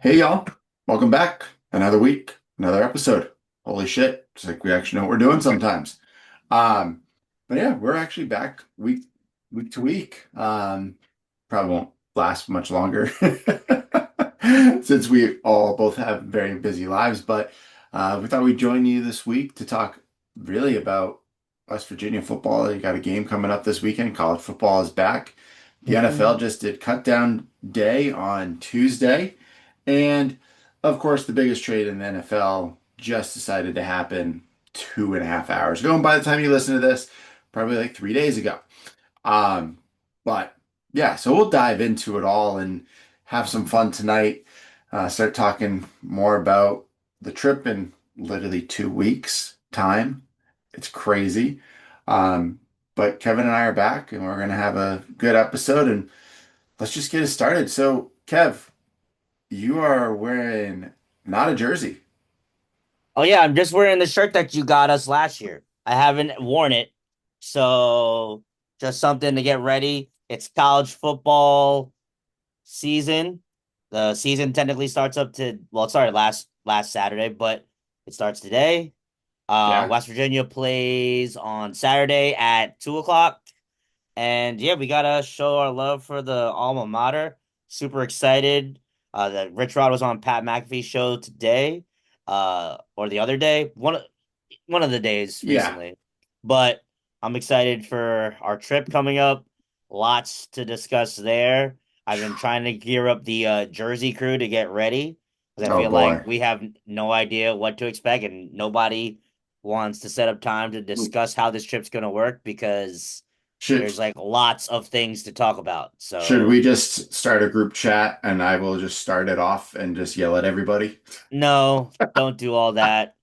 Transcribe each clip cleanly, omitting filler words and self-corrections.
Hey y'all, welcome back. Another week, another episode. Holy shit, it's like we actually know what we're doing sometimes. Um, but yeah, we're actually back week to week. Probably won't last much longer since we all both have very busy lives, but we thought we'd join you this week to talk really about West Virginia football. You got a game coming up this weekend. College football is back. The NFL Mhm. just did cut down day on Tuesday. And of course, the biggest trade in the NFL just decided to happen 2.5 hours ago. And by the time you listen to this, probably like 3 days ago. Um, but yeah, so we'll dive into it all and have some fun tonight. Start talking more about the trip in literally 2 weeks' time. It's crazy. Um, but Kevin and I are back and we're going to have a good episode and let's just get it started. So, Kev, you are wearing not a jersey. Oh yeah, I'm just wearing the shirt that you got us last year. I haven't worn it, so just something to get ready. It's college football season. The season technically starts up to well, it started last Saturday, but it starts today. Yeah. West Virginia plays on Saturday at 2 o'clock, and yeah, we gotta show our love for the alma mater. Super excited. That Rich Rod was on Pat McAfee's show today, or the other day, one of the days Yeah. recently. But I'm excited for our trip coming up. Lots to discuss there. I've been trying to gear up the Jersey crew to get ready because I Oh feel like boy. we have no idea what to expect, and nobody wants to set up time to discuss how this trip's going to work because Should there's like lots of things to talk about. should we So just start a group chat and I will just start it off and just yell at everybody? no, don't do all that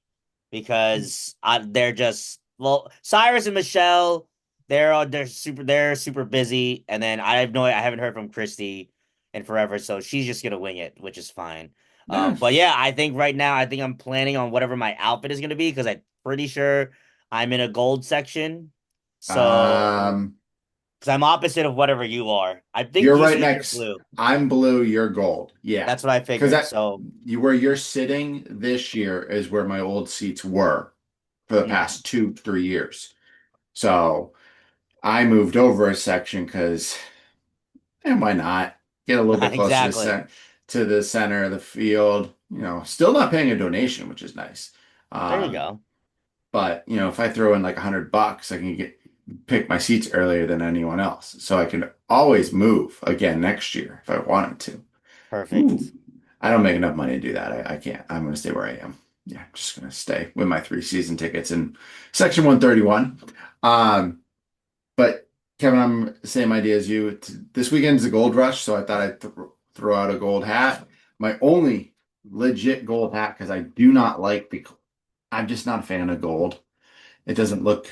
because they're just well, Cyrus and Michelle, they're super busy, and then I haven't heard from Christy in forever, so she's just gonna wing it, which is fine. Yeah. But yeah, I think right now I'm planning on whatever my outfit is gonna be because I'm pretty sure I'm in a gold section, so Um, because I'm opposite of whatever you are. I think you're you right said you're next. blue. I'm blue, you're gold. Yeah. That's what I Because figured. that So you where you're sitting this year is where my old seats were for the mm, past 2, 3 years. So I moved over a section because and why not? Get a little bit closer to exactly. the center of the field. Still not paying a donation, which is nice. There you Um, go. but if I throw in like $100, I can pick my seats earlier than anyone else. So I can always move again next year if I wanted to. Ooh, Perfect. I don't make enough money to do that. I can't. I'm gonna stay where I am. Yeah, I'm just gonna stay with my 3 season tickets in section 131. Um, but Kevin, I'm the same idea as you. This weekend's a gold rush, so I thought I'd throw out a gold hat. My only legit gold hat, because I do not like I'm just not a fan of gold. It doesn't look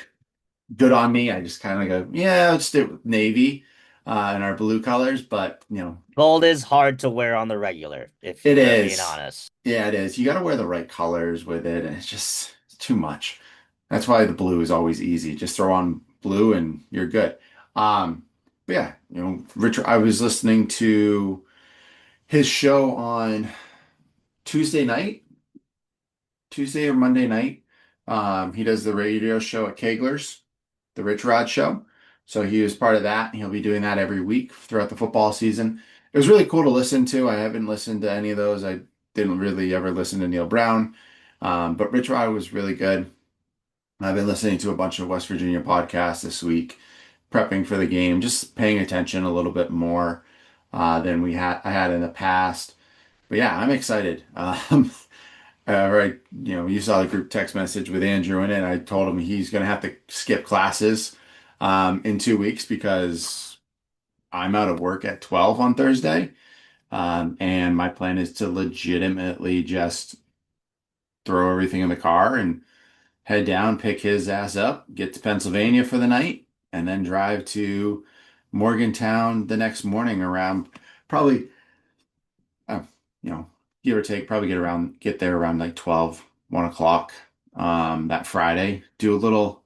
good on me. I just kind of go, yeah, let's stick with navy and our blue colors. But Gold is hard to wear on the regular, if it we're being is. honest. Yeah, it is. You got to wear the right colors with it, and it's too much. That's why the blue is always easy. Just throw on blue and you're good. But yeah, Richard, I was listening to his show on Tuesday night, Tuesday or Monday night. He does the radio show at Kegler's, the Rich Rod show. So he was part of that. He'll be doing that every week throughout the football season. It was really cool to listen to. I haven't listened to any of those. I didn't really ever listen to Neil Brown. But Rich Rod was really good. I've been listening to a bunch of West Virginia podcasts this week, prepping for the game, just paying attention a little bit more than I had in the past. But yeah, I'm excited. Right, you saw the group text message with Andrew in it. I told him he's going to have to skip classes in 2 weeks because I'm out of work at 12 on Thursday. And my plan is to legitimately just throw everything in the car and head down, pick his ass up, get to Pennsylvania for the night, and then drive to Morgantown the next morning around probably, uh, you know, give or take, probably get there around like 12, 1 o'clock that Friday. Do little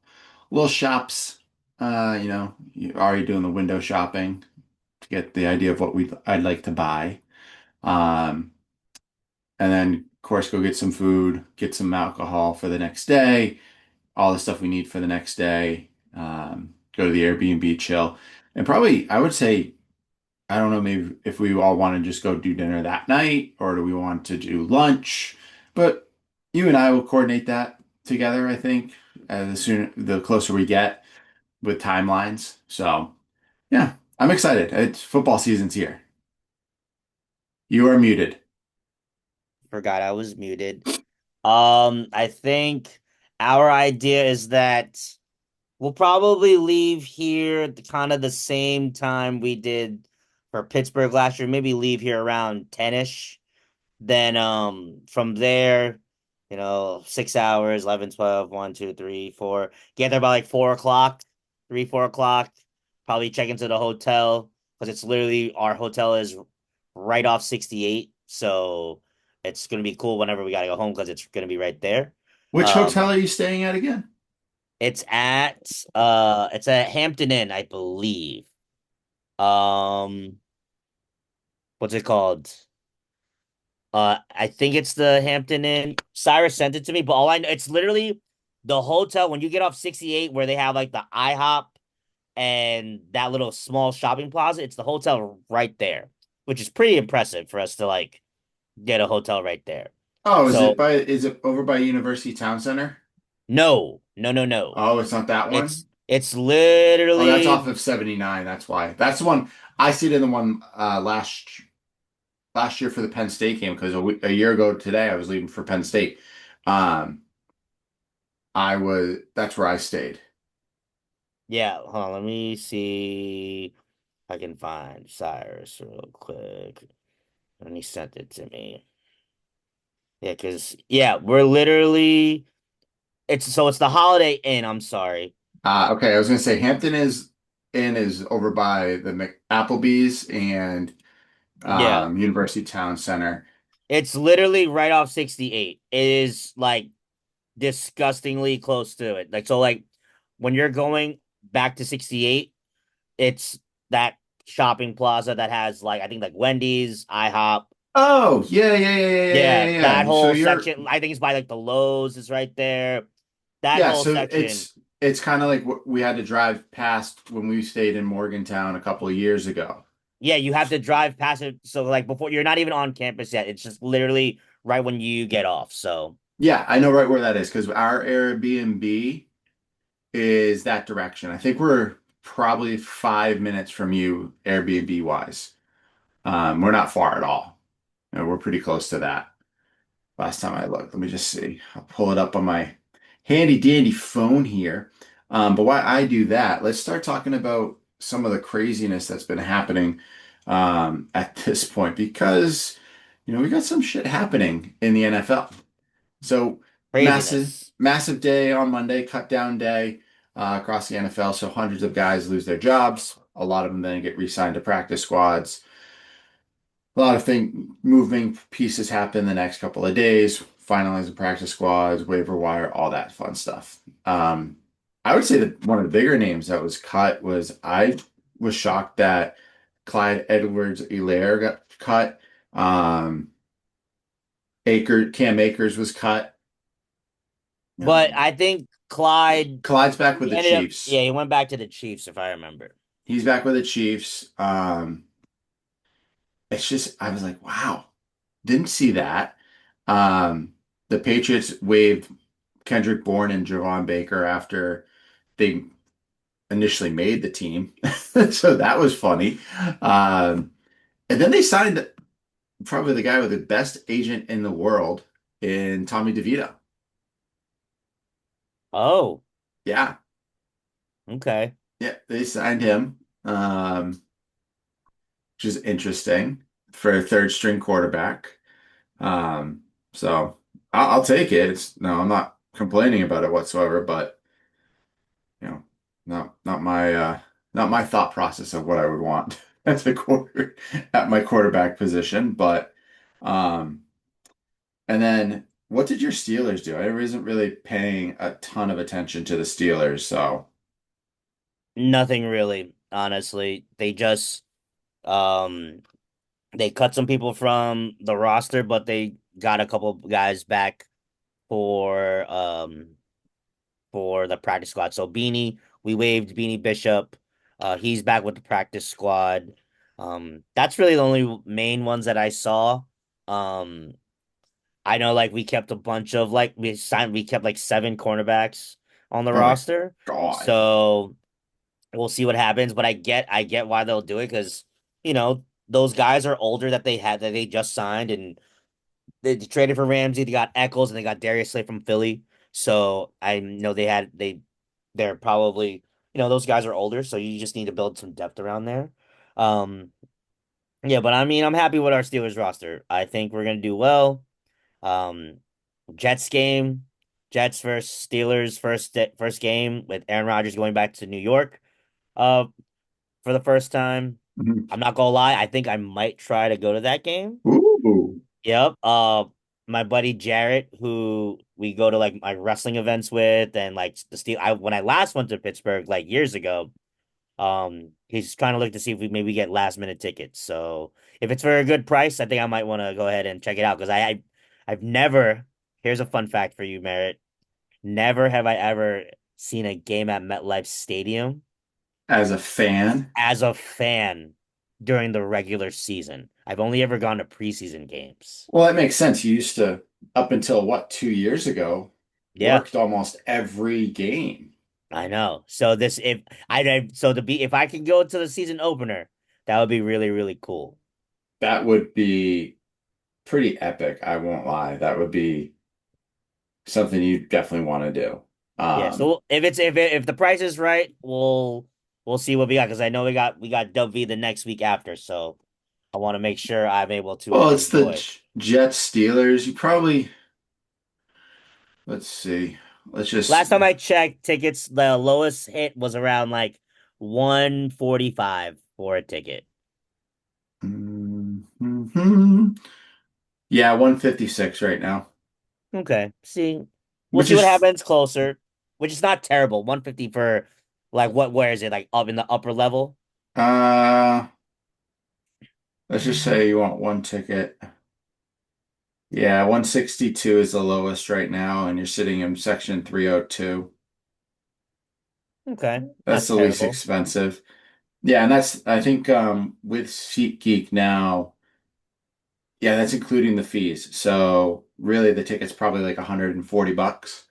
shops, you're already doing the window shopping to get the idea of what I'd like to buy. Um, and then of course go get some food, get some alcohol for the next day, all the stuff we need for the next day. Go to the Airbnb, chill, and probably I would say I don't know maybe if we all want to just go do dinner that night or do we want to do lunch, but you and I will coordinate that together. I think the closer we get with timelines. So yeah, I'm excited. It's football season's here. You are muted. Forgot I was muted. I think our idea is that we'll probably leave here at kind of the same time we did for Pittsburgh last year. Maybe leave here around 10ish. Then from there, 6 hours, 11, 12, 1, 2, 3, 4. Get there by like 4 o'clock, 3, 4 o'clock. Probably check into the hotel because it's literally our hotel is right off 68. So it's gonna be cool whenever we gotta go home because it's gonna be right there. Which hotel Um are you staying at again? it's at Hampton Inn, I believe. Um what's it called? I think it's the Hampton Inn. Cyrus sent it to me, but all I know, it's literally the hotel when you get off 68 where they have like the IHOP and that little small shopping plaza. It's the hotel right there, which is pretty impressive for us to like get a hotel right there. Oh, So is it over by University Town Center? no, no, no, no. Oh, it's not that one? It's Oh, that's off literally of 79. That's why. That's the one I stayed in the one last year for the Penn State game because a year ago today I was leaving for Penn State. Um, that's where I stayed. yeah. Hold on, let me see if I can find Cyrus real quick. And he sent it to me. Yeah, because yeah, we're literally it's the Holiday Inn. I'm sorry. Okay, I was gonna say Hampton is over by the Applebee's and Yeah, University Town Center. it's literally right off 68. It is like disgustingly close to it. Like so, like when you're going back to 68, it's that shopping plaza that has like I think like Wendy's, IHOP. Oh, yeah, yeah, yeah, yeah, yeah, Yeah, yeah, that yeah. So whole you're section. I think it's by like the Lowe's is right there. That Yeah, whole so section. it's kind of like what we had to drive past when we stayed in Morgantown a couple of years ago. Yeah, you have to drive past it. So like before you're not even on campus yet. It's just literally right when you get off. So Yeah, I know right where that is because our Airbnb is that direction. I think we're probably 5 minutes from you Airbnb wise. We're not far at all. We're pretty close to that. Last time I looked, let me just see. I'll pull it up on my handy dandy phone here. But while I do that, let's start talking about some of the craziness that's been happening at this point because, we got some shit happening in the NFL. So craziness. massive day on Monday, cut down day across the NFL. So hundreds of guys lose their jobs. A lot of them then get re-signed to practice squads. A lot of moving pieces happen the next couple of days, finalizing practice squads, waiver wire, all that fun stuff. I would say that one of the bigger names that was cut was I was shocked that Clyde Edwards-Helaire got cut. Cam Akers was cut. But Um, I think Clyde Clyde's back with he the ended up Chiefs. yeah, he went back to the Chiefs if I remember. He's back with the Chiefs. It's just I was like, wow, didn't see that. Um, the Patriots waived Kendrick Bourne and Javon Baker after they initially made the team. So that was funny. And then they signed probably the guy with the best agent in the world in Tommy DeVito. Oh, Yeah. okay. Yeah, they signed him, which is interesting for a third string quarterback. Um, so I'll take it. No, I'm not complaining about it whatsoever, but you know, not my thought process of what I would want as a quarter at my quarterback position. But um, and then what did your Steelers do? I wasn't really paying a ton of attention to the Steelers, so Nothing really, honestly. They cut some people from the roster, but they got a couple guys back for the practice squad. So Beanie, we waived Beanie Bishop. He's back with the practice squad. That's really the only main ones that I saw. Um, I know like we kept a bunch of like we kept like seven cornerbacks on the Oh my roster. God. So we'll see what happens, but I get why they'll do it because those guys are older that they just signed and they traded for Ramsey. They got Eccles and they got Darius Slay from Philly. So I know they're probably those guys are older, so you just need to build some depth around there. Um, yeah, but I mean I'm happy with our Steelers roster. I think we're gonna do well. Um, Jets game, Jets versus Steelers first game with Aaron Rodgers going back to New York. Uh, for the first time. Mhm. I'm not gonna lie, I think I might try to go to that game. Ooh. Yep. My buddy Jarrett, who we go to like my wrestling events with, and like the steel. I when I last went to Pittsburgh like years ago, he's trying to look to see if we maybe get last minute tickets. So if it's for a good price, I think I might want to go ahead and check it out because I've never. Here's a fun fact for you, Merritt. Never have I ever seen a game at MetLife Stadium As a fan, as a fan during the regular season. I've only ever gone to preseason games. well, that makes sense. You used to, up until what, 2 years ago, Yeah, worked almost every game. I know. So this if I so to be if I can go to the season opener, that would be really really cool. That would be pretty epic, I won't lie. That would be something you definitely want to do. Yeah. Um, So if the price is right, we'll see what we got because I know we got W the next week after. So I want to make sure I'm able to well, it's the enjoy. Jets Steelers. You probably, let's see. Let's just Last time I checked, tickets the lowest hit was around like 145 for a ticket. Mhm. Yeah, 156 right now, Okay. We'll which see what is happens closer, which is not terrible. 150 for like where is it? Like up in the upper level? uh let's just say you want one ticket. Yeah, 162 is the lowest right now, and you're sitting in section 302. Okay. That's Not the least terrible. expensive. Yeah, and that's I think with SeatGeek now, yeah, that's including the fees. So really the ticket's probably like 140 bucks.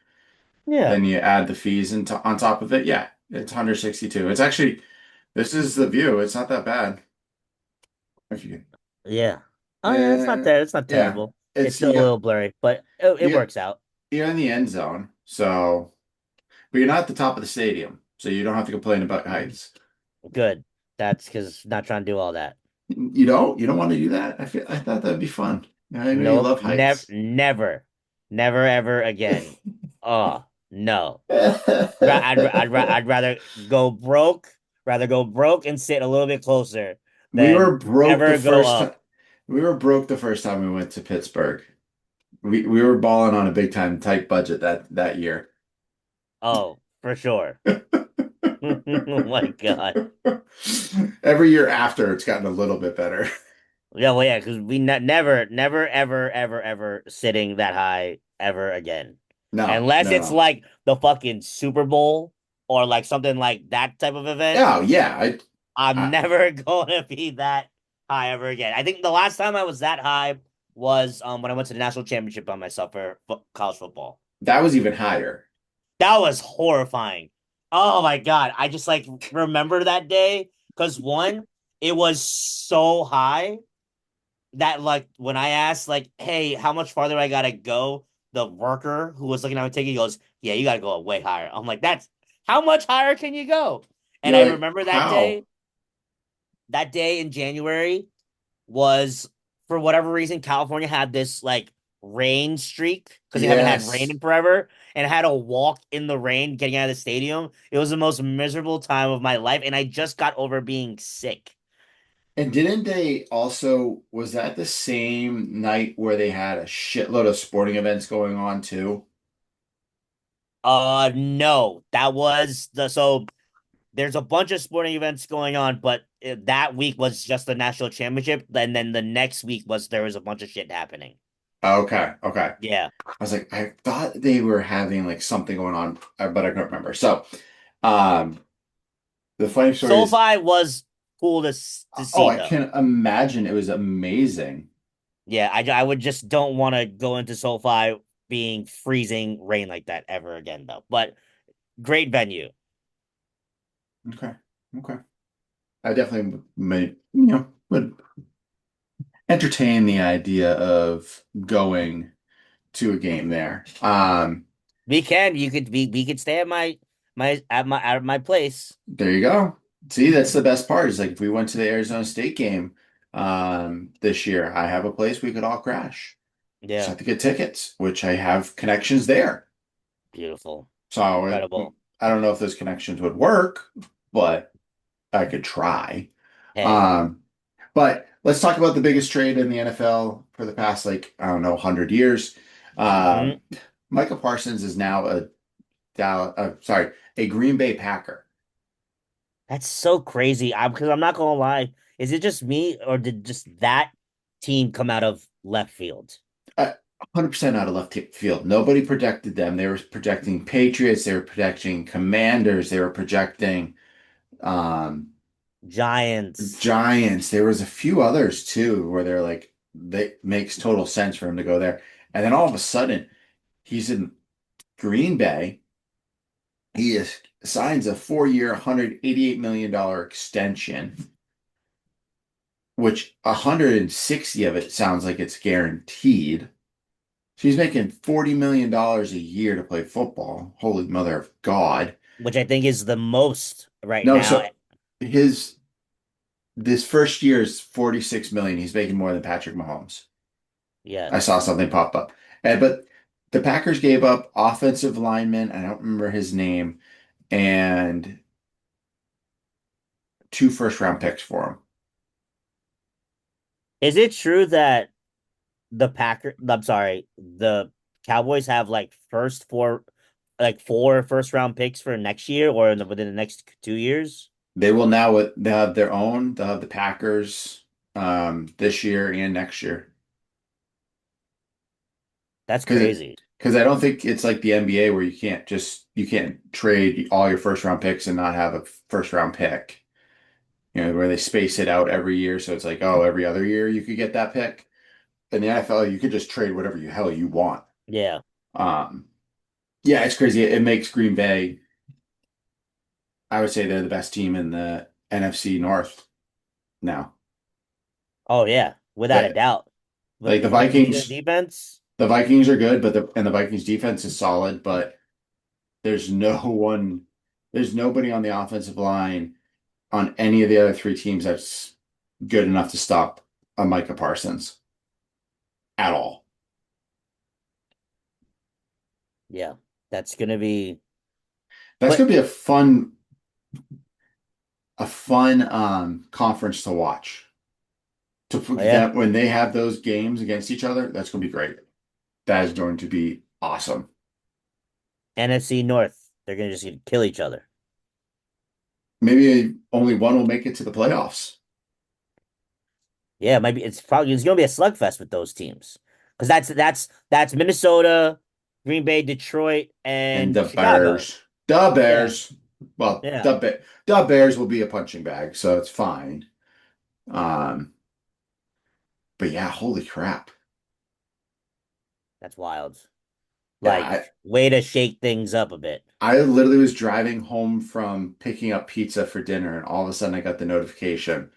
Yeah. Then you add the fees into on top of it. Yeah, it's 162. It's actually this is the view. It's not that bad. If you Yeah. Oh yeah, yeah, it's not yeah. terrible. It's It's still a little blurry, but it you works out. you're in the end zone. So but you're not at the top of the stadium, so you don't have to complain about heights. Good. That's because not trying to do all that. You don't want to do that? I thought that'd be fun. I know you Nope. love heights. Never, ever again. Oh no. I'd rather go broke, and sit a little bit closer We than were broke the ever go first time. up. We were broke the first time we went to Pittsburgh. We were balling on a big time tight budget that year. Oh, for sure. Oh my God. Every year after, it's gotten a little bit better. Yeah, well, yeah, because we never, ever sitting that high ever again, No, unless no, it's no. like the fucking Super Bowl or like something like that type of event. Oh yeah, I'm I never going to be that high ever again. I think the last time I was that high was when I went to the national championship by myself for college football. that was even higher. That was horrifying. Oh my God. I just like remember that day because one, it was so high that like when I asked like, hey, how much farther I gotta go, the worker who was looking at my ticket goes, yeah, you gotta go way higher. I'm like, that's how much higher can you go? And You're I like, remember how? that day in January was for whatever reason, California had this like rain streak because they haven't had rain Yes. in forever and had to walk in the rain getting out of the stadium. It was the most miserable time of my life, and I just got over being sick. And didn't they also, was that the same night where they had a shitload of sporting events going on too? No, that was there's a bunch of sporting events going on, but that week was just the national championship. And then the next week was there was a bunch of shit happening. Okay, okay. Yeah. I was like, I thought they were having like something going on, but I couldn't remember. So, um, the funny story is, SoFi was cool to oh, see I though. can imagine it was amazing. Yeah, I would just don't want to go into SoFi being freezing rain like that ever again though. But great venue. Okay, okay. I definitely may, would entertain the idea of going to a game there. We could stay at my place. There you go. See, that's the best part is like if we went to the Arizona State game this year, I have a place we could all crash. Just Yeah, have to get tickets, which I have connections there. beautiful. So Incredible. I don't know if those connections would work, but I could try. Hey. Um, but let's talk about the biggest trade in the NFL for the past, like, I don't know, 100 years. Hmm. Micah Parsons is now a Green Bay Packer. That's so crazy. Because I'm not gonna lie. Is it just me or did just that team come out of left field? 100% out of left field. Nobody projected them. They were projecting Patriots. They were projecting Commanders. They were projecting um, Giants. Giants. There was a few others too where they're like, that makes total sense for him to go there. And then all of a sudden, he's in Green Bay. Signs a 4-year, $188 million extension, which 160 of it sounds like it's guaranteed. She's making $40 million a year to play football. Holy mother of God. Which I think is the most right No, now. so his this first year is 46 million. He's making more than Patrick Mahomes. I saw Yes. something pop up. But the Packers gave up offensive lineman, I don't remember his name, and 2 first round picks for him. Is it true that I'm sorry, the Cowboys have like four first round picks for next year or within the next 2 years? They'll have their own. They'll have the Packers this year and next year. That's Because crazy. I don't think it's like the NBA where you can't trade all your first round picks and not have a first round pick. Where they space it out every year, so it's like, oh, every other year you could get that pick. In the NFL, you could just trade whatever you hell you want. Yeah. Um, yeah, it's crazy. It makes Green Bay, I would say they're the best team in the NFC North now. Oh yeah, without a Like, doubt. But like the you see their Vikings, defense? the Vikings are good, the Vikings defense is solid, but there's no one, there's nobody on the offensive line on any of the other three teams that's good enough to stop a Micah Parsons at all. Yeah. That's gonna be That's but gonna be a fun conference to watch. To oh, put yeah. that when they have those games against each other, that's gonna be great. That is going to be awesome. NFC North. They're gonna just kill each other. Maybe only one will make it to the playoffs. Yeah, it might be it's gonna be a slugfest with those teams. Because that's Minnesota, Green Bay, Detroit, And and the Chicago. Bears, the Yeah. Bears, well, Yeah. The Bears will be a punching bag, so it's fine. Um, but yeah, holy crap. That's wild. Yeah, Like, way to shake things up a bit. I literally was driving home from picking up pizza for dinner, and all of a sudden I got the notification,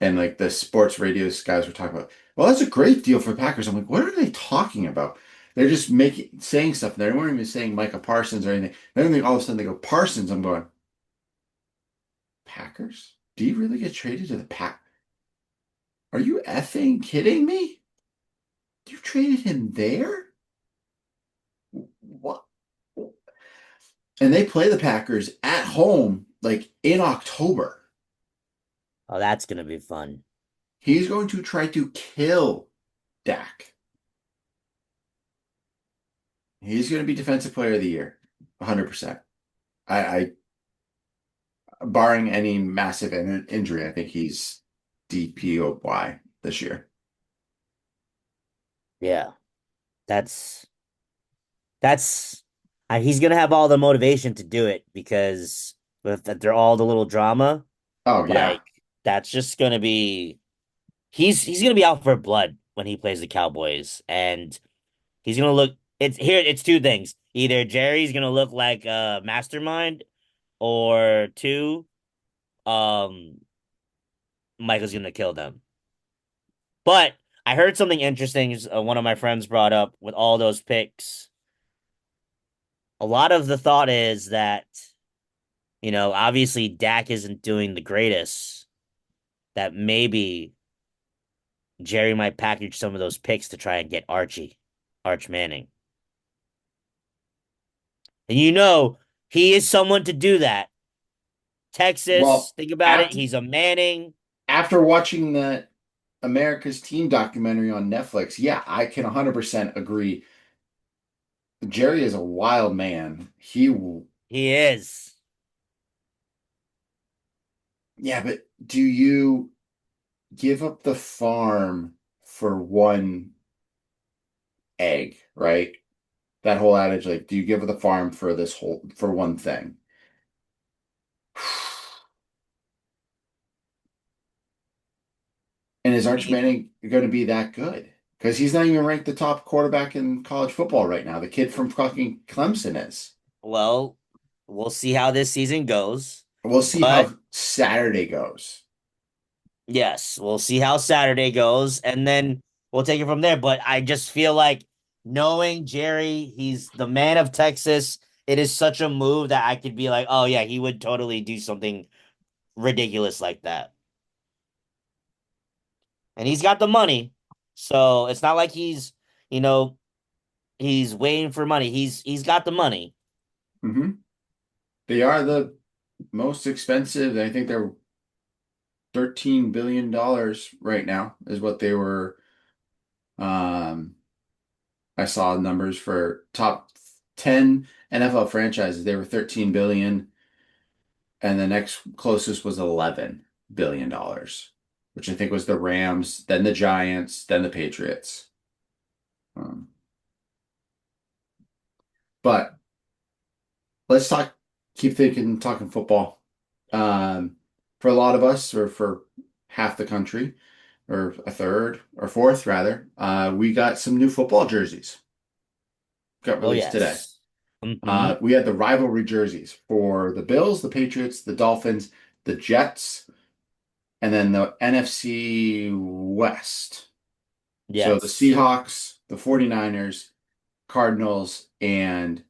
and like the sports radio guys were talking about, well, that's a great deal for Packers. I'm like, what are they talking about? They're just saying stuff. They weren't even saying Micah Parsons or anything. Then all of a sudden they go Parsons. I'm going, Packers? Do you really get traded to the Pack? Are you effing kidding me? You traded him there? What? And they play the Packers at home like in October. Oh, that's gonna be fun. He's going to try to kill Dak. He's going to be Defensive Player of the Year, 100%. I barring any massive injury, I think he's DPOY this year. Yeah. That's that's he's gonna have all the motivation to do it because with that they're all the little drama, Oh yeah. like that's just gonna be he's gonna be out for blood when he plays the Cowboys, and he's gonna look. It's two things. Either Jerry's gonna look like a mastermind, or two, um, Michael's gonna kill them. But I heard something interesting. One of my friends brought up with all those picks. A lot of the thought is that obviously Dak isn't doing the greatest. That maybe Jerry might package some of those picks to try and get Arch Manning. And he is someone to do that. Texas, Well, think about it. after He's a Manning. after watching the America's Team documentary on Netflix, yeah, I can 100% agree. Jerry is a wild man. He will, He is. yeah, but do you give up the farm for one egg, right? That whole adage, like, do you give up the farm for for one thing? And is Arch He, Manning going to be that good? Because he's not even ranked the top quarterback in college football right now. The kid from fucking Clemson is. well, we'll see how this season goes. We'll see But how Saturday goes. yes, we'll see how Saturday goes. And then we'll take it from there. But I just feel like knowing Jerry, he's the man of Texas. It is such a move that I could be like, oh, yeah, he would totally do something ridiculous like that. And he's got the money. So it's not like you know, he's waiting for money. He's got the money. Hmm. They are the most expensive. I think they're $13 billion right now is what they were. Um, I saw numbers for top 10 NFL franchises. They were 13 billion, and the next closest was $11 billion, which I think was the Rams, then the Giants, then the Patriots. Um, but let's keep talking football. For a lot of us, or for half the country, or a third or fourth rather, we got some new football jerseys got Oh released today. yes. Hmm. We had the rivalry jerseys for the Bills, the Patriots, the Dolphins, the Jets, and then the NFC West. So the Yes. Seahawks, the 49ers, Cardinals, and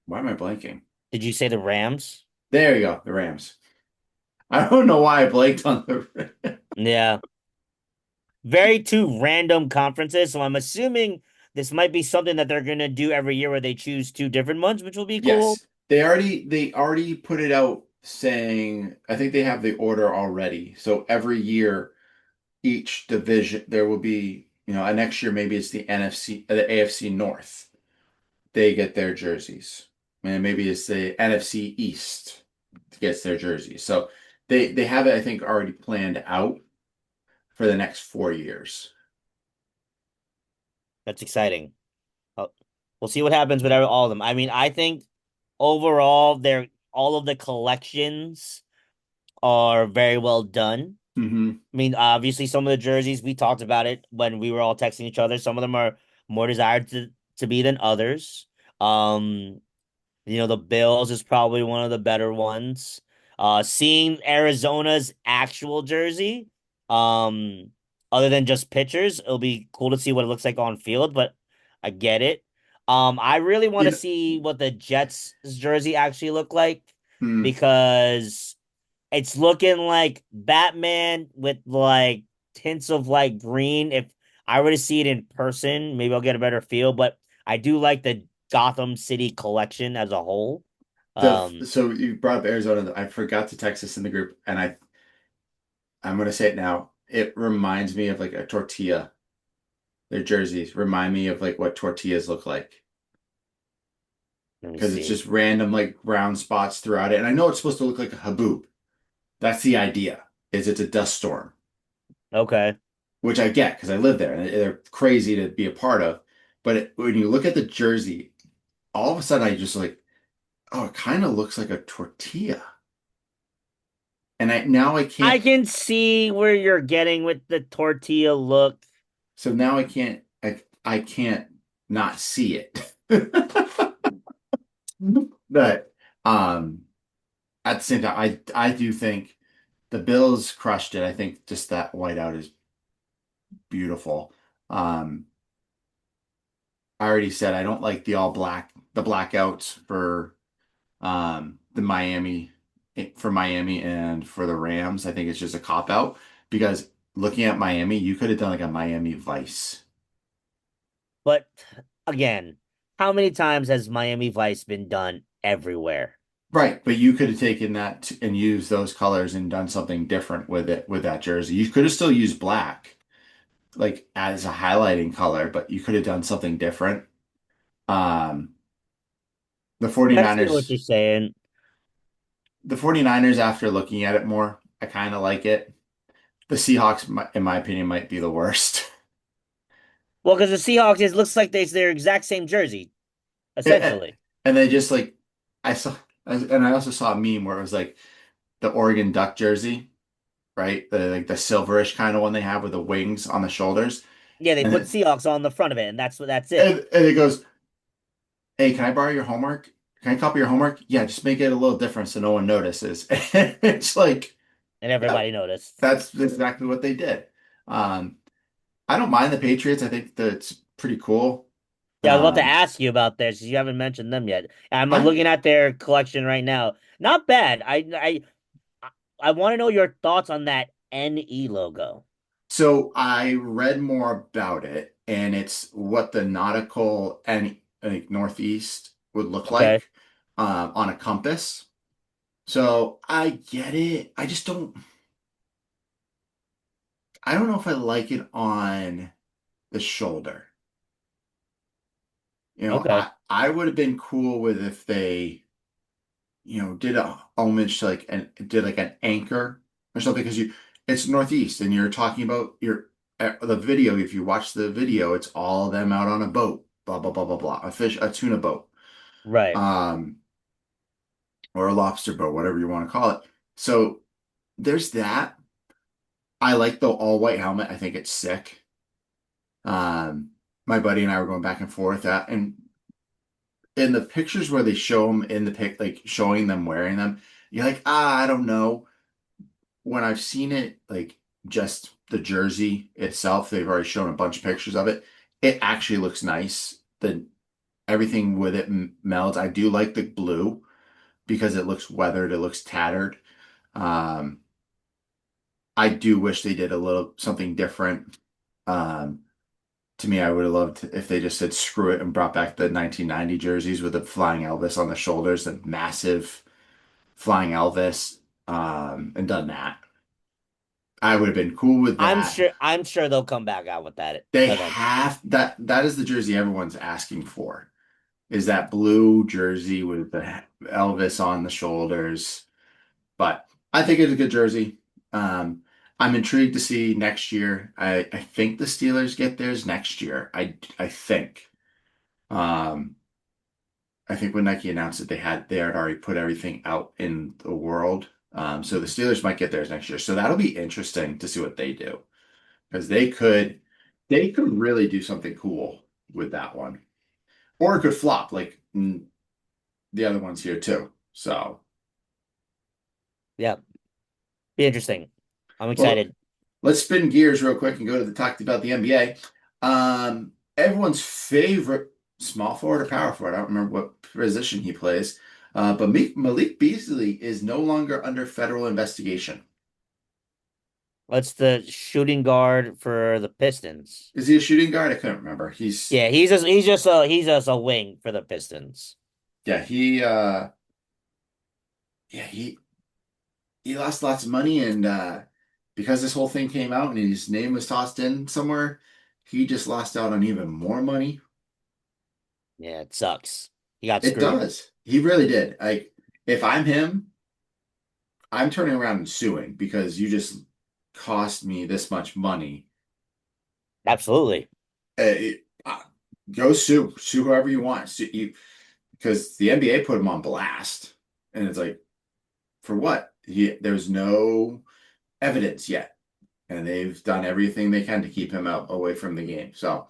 why am I blanking? Did you say the Rams? There you go, the Rams. I don't know why I blanked on the. Yeah. Very two random conferences. So I'm assuming this might be something that they're gonna do every year where they choose two different ones, which will be cool. Yes, they already put it out saying I think they have the order already. So every year, each division there will be, next year maybe it's the NFC, the AFC North. They get their jerseys. And maybe it's the NFC East gets their jerseys. So they have it, I think, already planned out for the next 4 years. That's exciting. Uh, We'll see what happens with all of them. I mean, I think overall, they're all of the collections are very well done. Hmm. I mean, obviously, some of the jerseys we talked about it when we were all texting each other. Some of them are more desired to be than others. Um, the Bills is probably one of the better ones. Seeing Arizona's actual jersey, um, other than just pictures, it'll be cool to see what it looks like on field, but I get it. I really want You to know, see what the Jets' jersey actually look like hmm. because it's looking like Batman with like tints of like green. If I were to see it in person, maybe I'll get a better feel, but I do like the Gotham City collection as a whole. Um, So you brought up Arizona. I forgot to text this in the group, and I'm gonna say it now. It reminds me of like a tortilla. Their jerseys remind me of like what tortillas look like Let me because it's see. just random like brown spots throughout it. And I know it's supposed to look like a haboob. That's the idea. Is it's a dust storm. Okay. which I get because I live there and they're crazy to be a part of. But when you look at the jersey, all of a sudden I just like, oh, it kind of looks like a tortilla. And now I I can't, can see where you're getting with the tortilla look. so now I can't not see it. But at the same time, I do think the Bills crushed it. I think just that whiteout is beautiful. Um, I already said I don't like the all black, the blackouts the Miami and for the Rams. I think it's just a cop out because looking at Miami, you could have done like a Miami Vice. But again, how many times has Miami Vice been done everywhere? Right, but you could have taken and used those colors and done something different with it with that jersey. You could have still used black like as a highlighting color, but you could have done something different. Um, the I see what 49ers, you're saying. the 49ers after looking at it more, I kind of like it. The Seahawks, in my opinion, might be the worst. Well, because the Seahawks, it looks like they're their exact same jersey, And essentially. they just like I saw and I also saw a meme where it was like the Oregon Duck jersey, right? The like the silverish kind of one they have with the wings on the shoulders. Yeah, they And put it, Seahawks on the front of it, and that's it. and it goes, "Hey, can I borrow your homework? Can I copy your homework? Yeah, just make it a little different so no one notices." And it's like, And yeah, everybody noticed. that's exactly what they did. Um, I don't mind the Patriots. I think that's pretty cool. Yeah, I was about to Um, ask you about this. You haven't mentioned them yet. I'm I'm looking at their collection right now. Not bad. I want to know your thoughts on that NE logo. So I read more about it, and it's what the nautical and like northeast would look Okay. like on a compass. So I get it. I don't know if I like it on the shoulder. Okay. I would have been cool with if they, did a homage to like and did like an anchor or something because it's northeast and you're talking about the video. If you watch the video, it's all them out on a boat, blah blah blah blah blah, a tuna boat, Right. um, or a lobster boat, whatever you want to call it. So there's that. I like the all white helmet. I think it's sick. Um, my buddy and I were going back and forth at and in the pictures where they show them in the pic, like showing them wearing them, you're like, I don't know. When I've seen it, like just the jersey itself, they've already shown a bunch of pictures of it. It actually looks nice. The everything with it melds. I do like the blue because it looks weathered, it looks tattered. Um, I do wish they did a little something different. Um, to me, I would have loved if they just said screw it and brought back the 1990 jerseys with the flying Elvis on the shoulders, the massive flying Elvis, and done that. I would have been cool with that. I'm sure they'll come back out with that They eventually. have that is the jersey everyone's asking for. Is that blue jersey with the Elvis on the shoulders. But I think it's a good jersey. Um, I'm intrigued to see next year. I think the Steelers get theirs next year. I think. Um, I think when Nike announced it, they had already put everything out in the world. So the Steelers might get theirs next year. So that'll be interesting to see what they do because they could really do something cool with that one, or it could flop like the other ones here too. So, Yeah, be interesting. I'm well, excited. let's spin gears real quick and go to the talk about the NBA. Everyone's favorite small forward or power forward. I don't remember what position he plays. But Malik Beasley is no longer under federal investigation. What's the shooting guard for the Pistons? Is he a shooting guard? I couldn't remember. Yeah, he's just a wing for the Pistons. Yeah, yeah, he lost lots of money and because this whole thing came out and his name was tossed in somewhere, he just lost out on even more money. Yeah, it sucks. He got It screwed. does. He really did. Like, if I'm him, I'm turning around and suing because you just cost me this much money Absolutely. Uh, go sue whoever you want. Sue you because the NBA put him on blast, and it's like for what? There's no evidence yet, and they've done everything they can to keep him out away from the game. So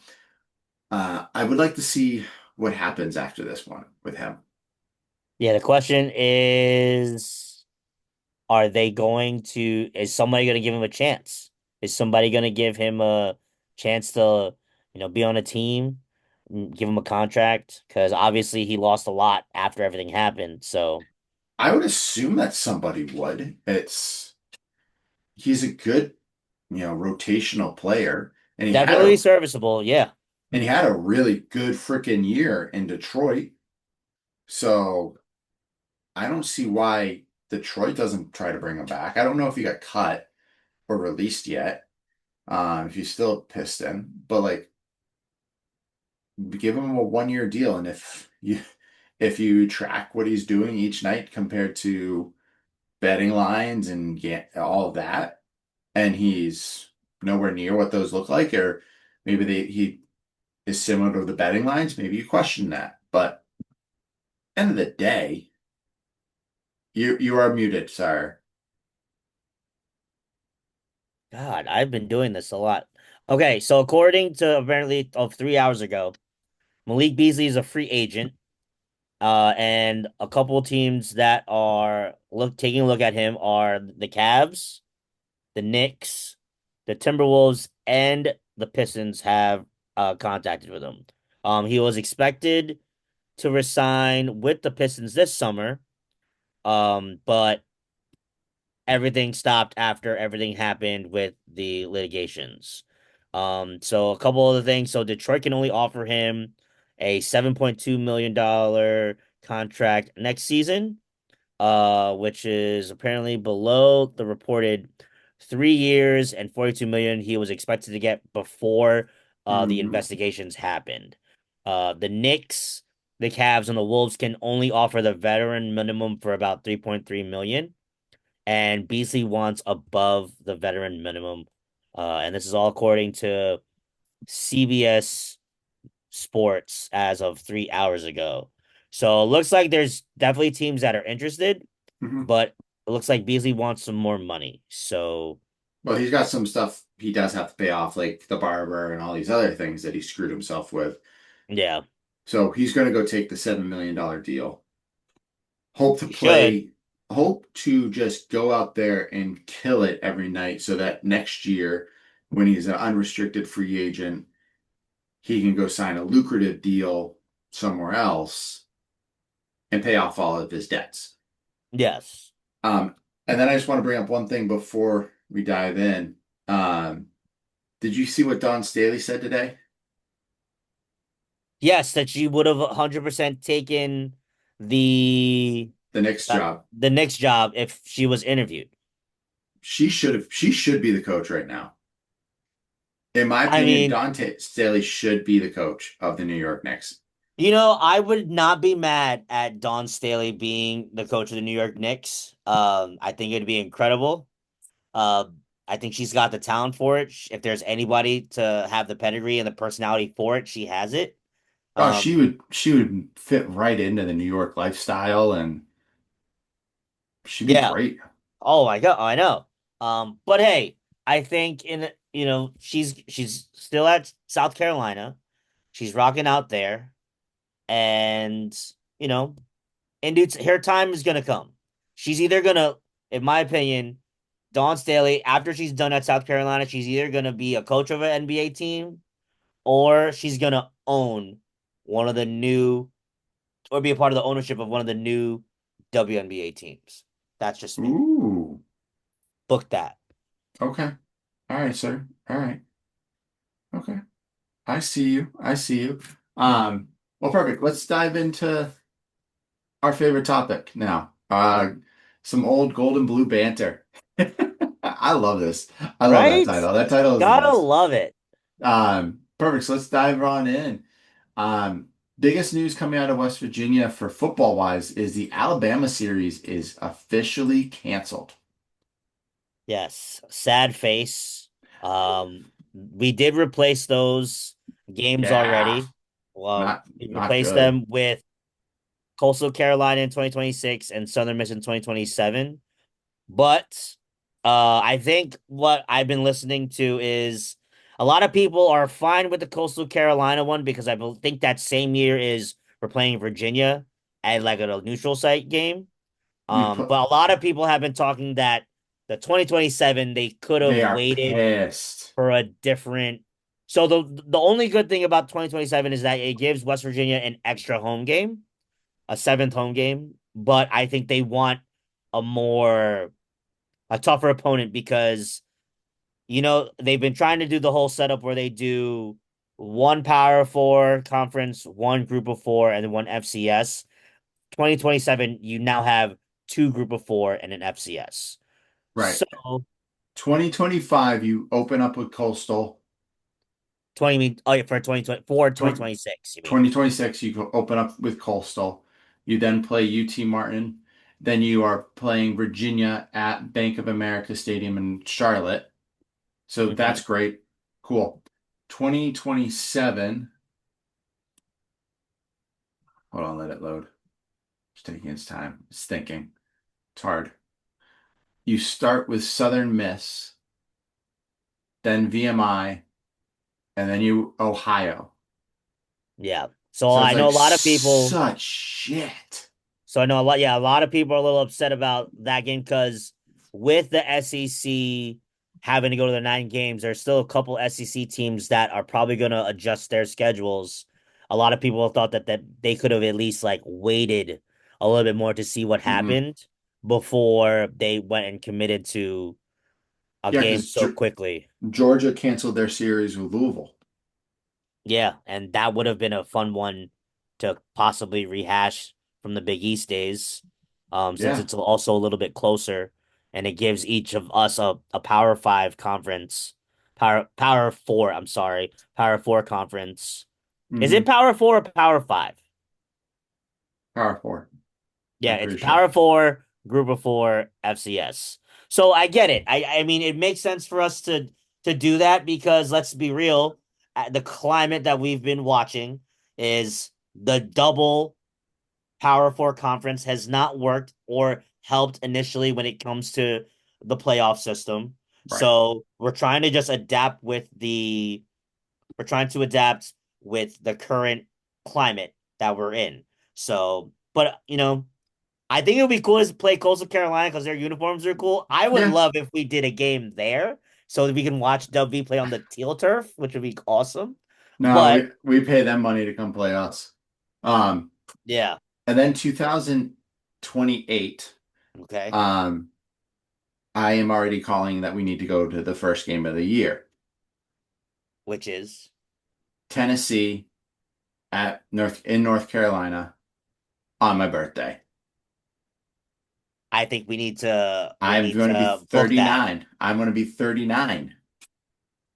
I would like to see what happens after this one with him. Yeah, the question is, are they going to, is somebody going to give him a chance? Is somebody going to give him a chance to, be on a team, give him a contract? Because obviously he lost a lot after everything happened. So I would assume that somebody would. He's a good, rotational player, and definitely serviceable. Yeah. he had a really good freaking year in Detroit. So I don't see why Detroit doesn't try to bring him back. I don't know if he got cut or released yet. If he's still a Piston, but like give him a 1 year deal, and if you track what he's doing each night compared to betting lines and get all of that, and he's nowhere near what those look like, or maybe he is similar to the betting lines, maybe you question that. But end of the day, you are muted, sir. God, I've been doing this a lot. Okay, so according to apparently of 3 hours ago, Malik Beasley is a free agent. And a couple of teams that are taking a look at him are the Cavs, the Knicks, the Timberwolves, and the Pistons have contacted with him. He was expected to resign with the Pistons this summer, but everything stopped after everything happened with the litigations. So a couple other things. So Detroit can only offer him a $7.2 million contract next season, which is apparently below the reported 3 years and 42 million he was expected to get before the Hmm. investigations happened. The Knicks, the Cavs, and the Wolves can only offer the veteran minimum for about 3.3 million, and Beasley wants above the veteran minimum. And this is all according to CBS Sports as of 3 hours ago. So it looks like there's definitely teams that are interested, Hmm. but it looks like Beasley wants some more money. So Well, he's got some stuff he does have to pay off, like the barber and all these other things that he screwed himself with. yeah, So he's going to go take the $7 million deal. Hope to he should. play, hope to just go out there and kill it every night so that next year, when he's an unrestricted free agent, he can go sign a lucrative deal somewhere else and pay off all of his debts. Yes. Um, and then I just want to bring up one thing before we dive in. Um, did you see what Don Staley said today? Yes, that she would have 100% taken the The next job. the next job if she was interviewed. She should be the coach right now. In my I opinion, mean, Don Staley should be the coach of the New York Knicks. I would not be mad at Dawn Staley being the coach of the New York Knicks. I think it'd be incredible. Uh, I think she's got the talent for it. If there's anybody to have the pedigree and the personality for it, she has it. Oh, Um, she would fit right into the New York lifestyle and she'd be yeah. great. Oh my God, I know. But hey, I think she's still at South Carolina. She's rocking out there, and you know, and her time is gonna come. She's either gonna, in my opinion, Dawn Staley, after she's done at South Carolina, she's either gonna be a coach of an NBA team or she's gonna own one of the new or be a part of the ownership of one of the new WNBA teams. That's just me. Ooh. Book that. Okay. All right, sir. All right. Okay. I see you. I see you. Well, perfect. Let's dive into our favorite topic now. Some old golden blue banter. I love this. I love that Right? title. That title is the Gotta best. love it. Perfect. So let's dive on in. Biggest news coming out of West Virginia for football wise is the Alabama series is officially canceled. Yes. Sad face. we did replace those games Yeah, already. Well, we not replaced good. them with Coastal Carolina in 2026 and Southern Miss in 2027. But I think what I've been listening to is a lot of people are fine with the Coastal Carolina one because think that same year is we're playing Virginia at like a neutral site game. We put But a lot of people have been talking that the 2027 they could have They are waited pissed. for a different. So the only good thing about 2027 is that it gives West Virginia an extra home game, a seventh home game. But I think they want a more a tougher opponent because they've been trying to do the whole setup where they do one Power Four conference, one Group of Four, and then one FCS. 2027, you now have two Group of Four and an FCS. Right. So 2025, you open up with Coastal. for 2024, 20 2026, you mean? 2026, you go open up with Coastal. You then play UT Martin. Then you are playing Virginia at Bank of America Stadium in Charlotte. So Hmm. that's great. Cool. 2027. Hold on, let it load. It's taking its time. It's thinking. It's hard. You start with Southern Miss, then VMI, and then you Ohio. Yeah. So So it's I know like a lot of people. such shit. So I know a lot. Yeah, a lot of people are a little upset about that game because with the SEC having to go to the 9 games, there's still a couple SEC teams that are probably going to adjust their schedules. A lot of people thought that they could have at least like waited a little bit more to see what Mm-mm. happened before they went and committed to a Yeah, game because so quickly. Georgia canceled their series with Louisville. Yeah, and that would have been a fun one to possibly rehash from the Big East days, since Yeah. it's also a little bit closer, and it gives each of us a Power Five conference, Power Four. I'm sorry, Power Four conference. Is it Mm-hmm. Power Four or Power Five? Power four, Yeah, I'm it's pretty sure. Power Four, Group of Four, FCS. So I get it. I mean, it makes sense for us to do that because let's be real, the climate that we've been watching is the double Power Four conference has not worked or helped initially when it comes to the playoff system. Right. So we're trying to adapt with the current climate that we're in. So, but I think it would be cool to play Coastal Carolina because their uniforms are cool. I would Yeah. love if we did a game there so that we can watch WV play on the teal turf, which would be awesome. No, But we pay them money to come play us. Um, yeah, and then 2028, okay, um, I am already calling that we need to go to the first game of the year. which is Tennessee at North Carolina on my birthday. I think we I'm need going to be to book that. 39. I'm going to be 39.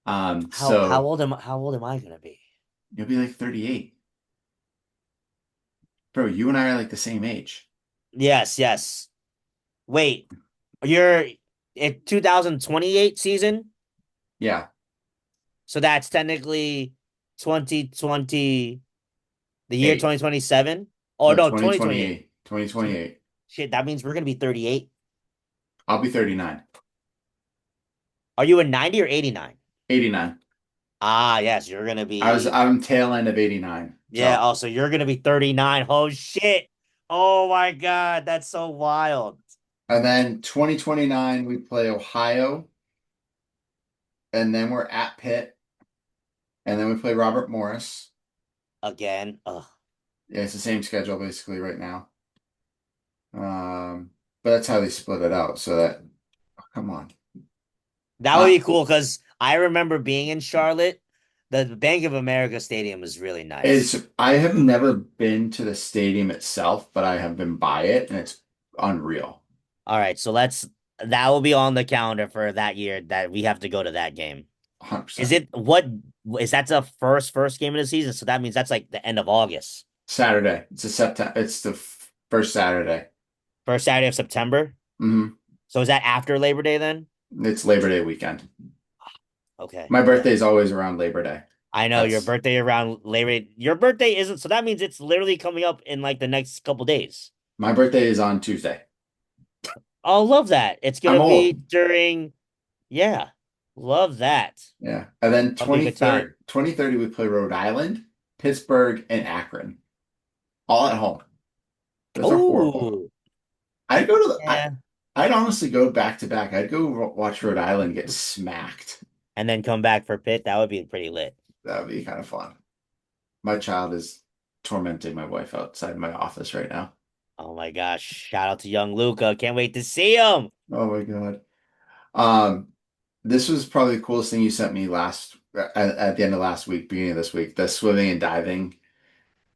How So old am I gonna be? you'll be like 38. Bro, you and I are like the same age. Yes, yes. Wait, you're in 2028 season, Yeah. so that's technically 2020, the year 8. 2027. Oh No, no, 2028. 2028. 2028. Shit, that means we're gonna be 38. I'll be 39. Are you a 90 or 89? 89. Ah, yes, you're gonna be. I'm tail end of 89. Yeah, So, also you're gonna be 39. Oh shit. Oh my God, that's so wild. and then 2029 we play Ohio, and then we're at Pitt, and then we play Robert Morris. Again. Ugh. Yeah, it's the same schedule basically right now. Um, but that's how they split it out. So that, oh, come on. That would Uh, be cool because I remember being in Charlotte. The Bank of America Stadium was really it's nice. I have never been to the stadium itself, but I have been by it, and it's unreal. All right, so that will be on the calendar for that year that we have to go to that game. Is 100%. it what is that the first game of the season? So that means that's like the end of August. Saturday. It's a September. It's the first Saturday. First Saturday of September. Hmm. So is that after Labor Day then? It's Labor Day weekend. Okay. My Yeah. birthday is always around Labor Day. I know your That's birthday around Labor Day. Your birthday isn't, so that means it's literally coming up in like the next couple days. my birthday is on Tuesday. I'll love that. It's I'm gonna be old. during, yeah, love that. Yeah. And then That'll be a good time. 2030 we play Rhode Island, Pittsburgh, and Akron. All at home. Those are horrible. Oh, I'd go to yeah. I'd honestly go back to back. I'd go watch Rhode Island get smacked. And then come back for Pitt. That would be pretty lit. That would be kind of fun. My child is tormenting my wife outside my office right now. Oh my gosh. Shout out to young Luca. Can't wait to see him. Oh my God. Um, this was probably the coolest thing you sent me at the end of last week, beginning of this week, the swimming and diving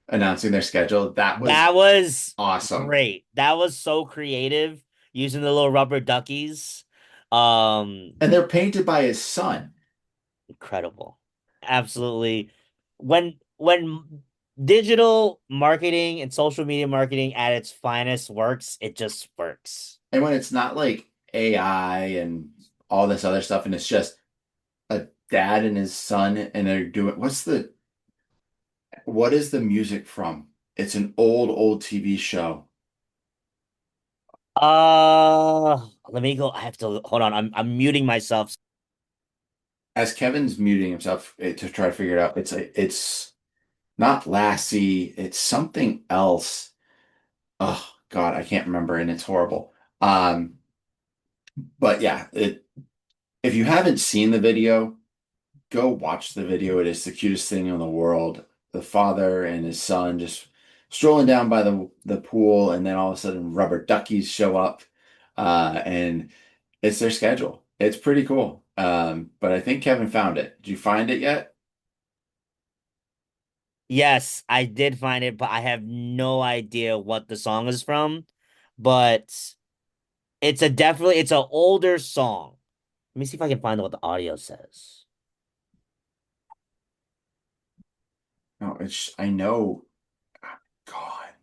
announcing their schedule. That was That was awesome. great. That was so creative using the little rubber duckies. Um, And they're painted by his son. Incredible. Absolutely. When digital marketing and social media marketing at its finest works, it just works. And when it's not like AI and all this other stuff, and it's just a dad and his son, and they're doing what is the music from? It's an old TV show. Let me go. I have to hold on. I'm muting myself. As Kevin's muting himself to try to figure it out, it's not Lassie, it's something else. Oh God, I can't remember, and it's horrible. Um, but yeah, if you haven't seen the video, go watch the video. It is the cutest thing in the world. The father and his son just strolling down by the pool, and then all of a sudden rubber duckies show up, and it's their schedule. It's pretty cool. But I think Kevin found it. Did you find it yet? Yes, I did find it, but I have no idea what the song is from. But it's an older song. Let me see if I can find out what the audio says. No, I know. God,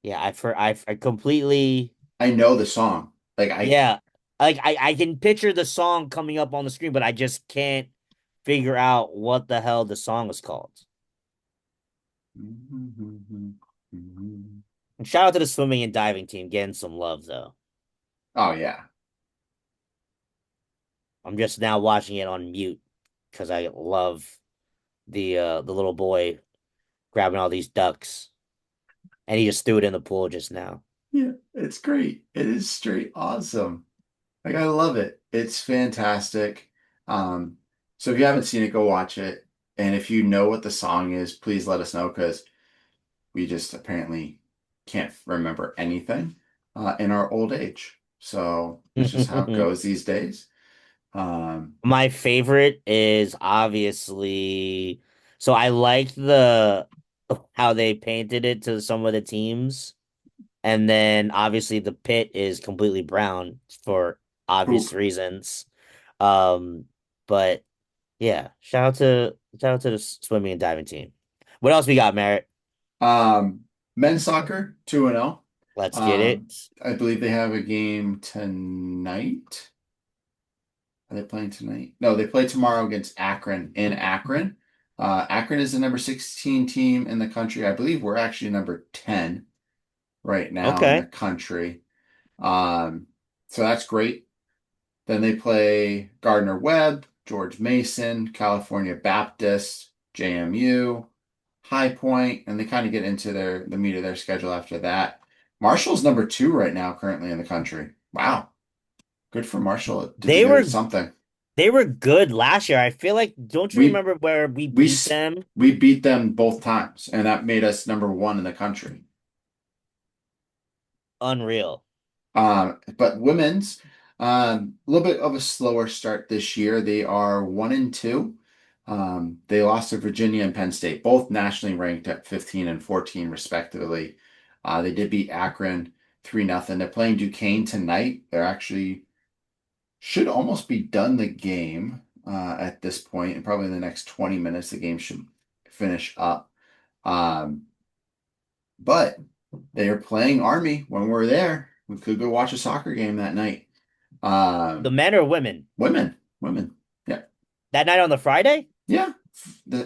Yeah, I completely. I know the song. Like I. Yeah. Like I can picture the song coming up on the screen, but I just can't figure out what the hell the song is called. And shout out to the swimming and diving team getting some love though. Oh yeah. I'm just now watching it on mute because I love the little boy grabbing all these ducks and he just threw it in the pool just now. Yeah, it's great. It is straight awesome. Like I love it. It's fantastic. Um, so if you haven't seen it, go watch it. And if you know what the song is, please let us know because we just apparently can't remember anything in our old age. So that's just how it goes these days. Um, My favorite is obviously so I like the how they painted it to some of the teams. And then obviously the pit is completely brown for obvious poop. reasons. Um, but yeah, shout out to the swimming and diving team. What else we got, Merritt? Um, Men's soccer 2-0. Let's get Um, it. I believe they have a game tonight. Are they playing tonight? No, they play tomorrow against Akron in Akron. Akron is the number 16 team in the country. I believe we're actually number 10 right now in the Okay. country. Um, so that's great. Then they play Gardner Webb, George Mason, California Baptist, JMU, High Point, and they kind of get into the meat of their schedule after that. Marshall's number 2 right now, currently in the country. Wow, good for Marshall to be They good at were something. they were good last year. I feel like don't you We remember where we we beat s- them? we beat them both times, and that made us number 1 in the country. Unreal. But women's, a little bit of a slower start this year. They are 1-2. They lost to Virginia and Penn State, both nationally ranked at 15 and 14 respectively. They did beat Akron 3-0. They're playing Duquesne tonight. They're actually should almost be done the game at this point, and probably in the next 20 minutes the game should finish up. Um, but they are playing Army when we're there. We could go watch a soccer game that night. The Um, men or women? women. Yeah, That night on the Friday? yeah.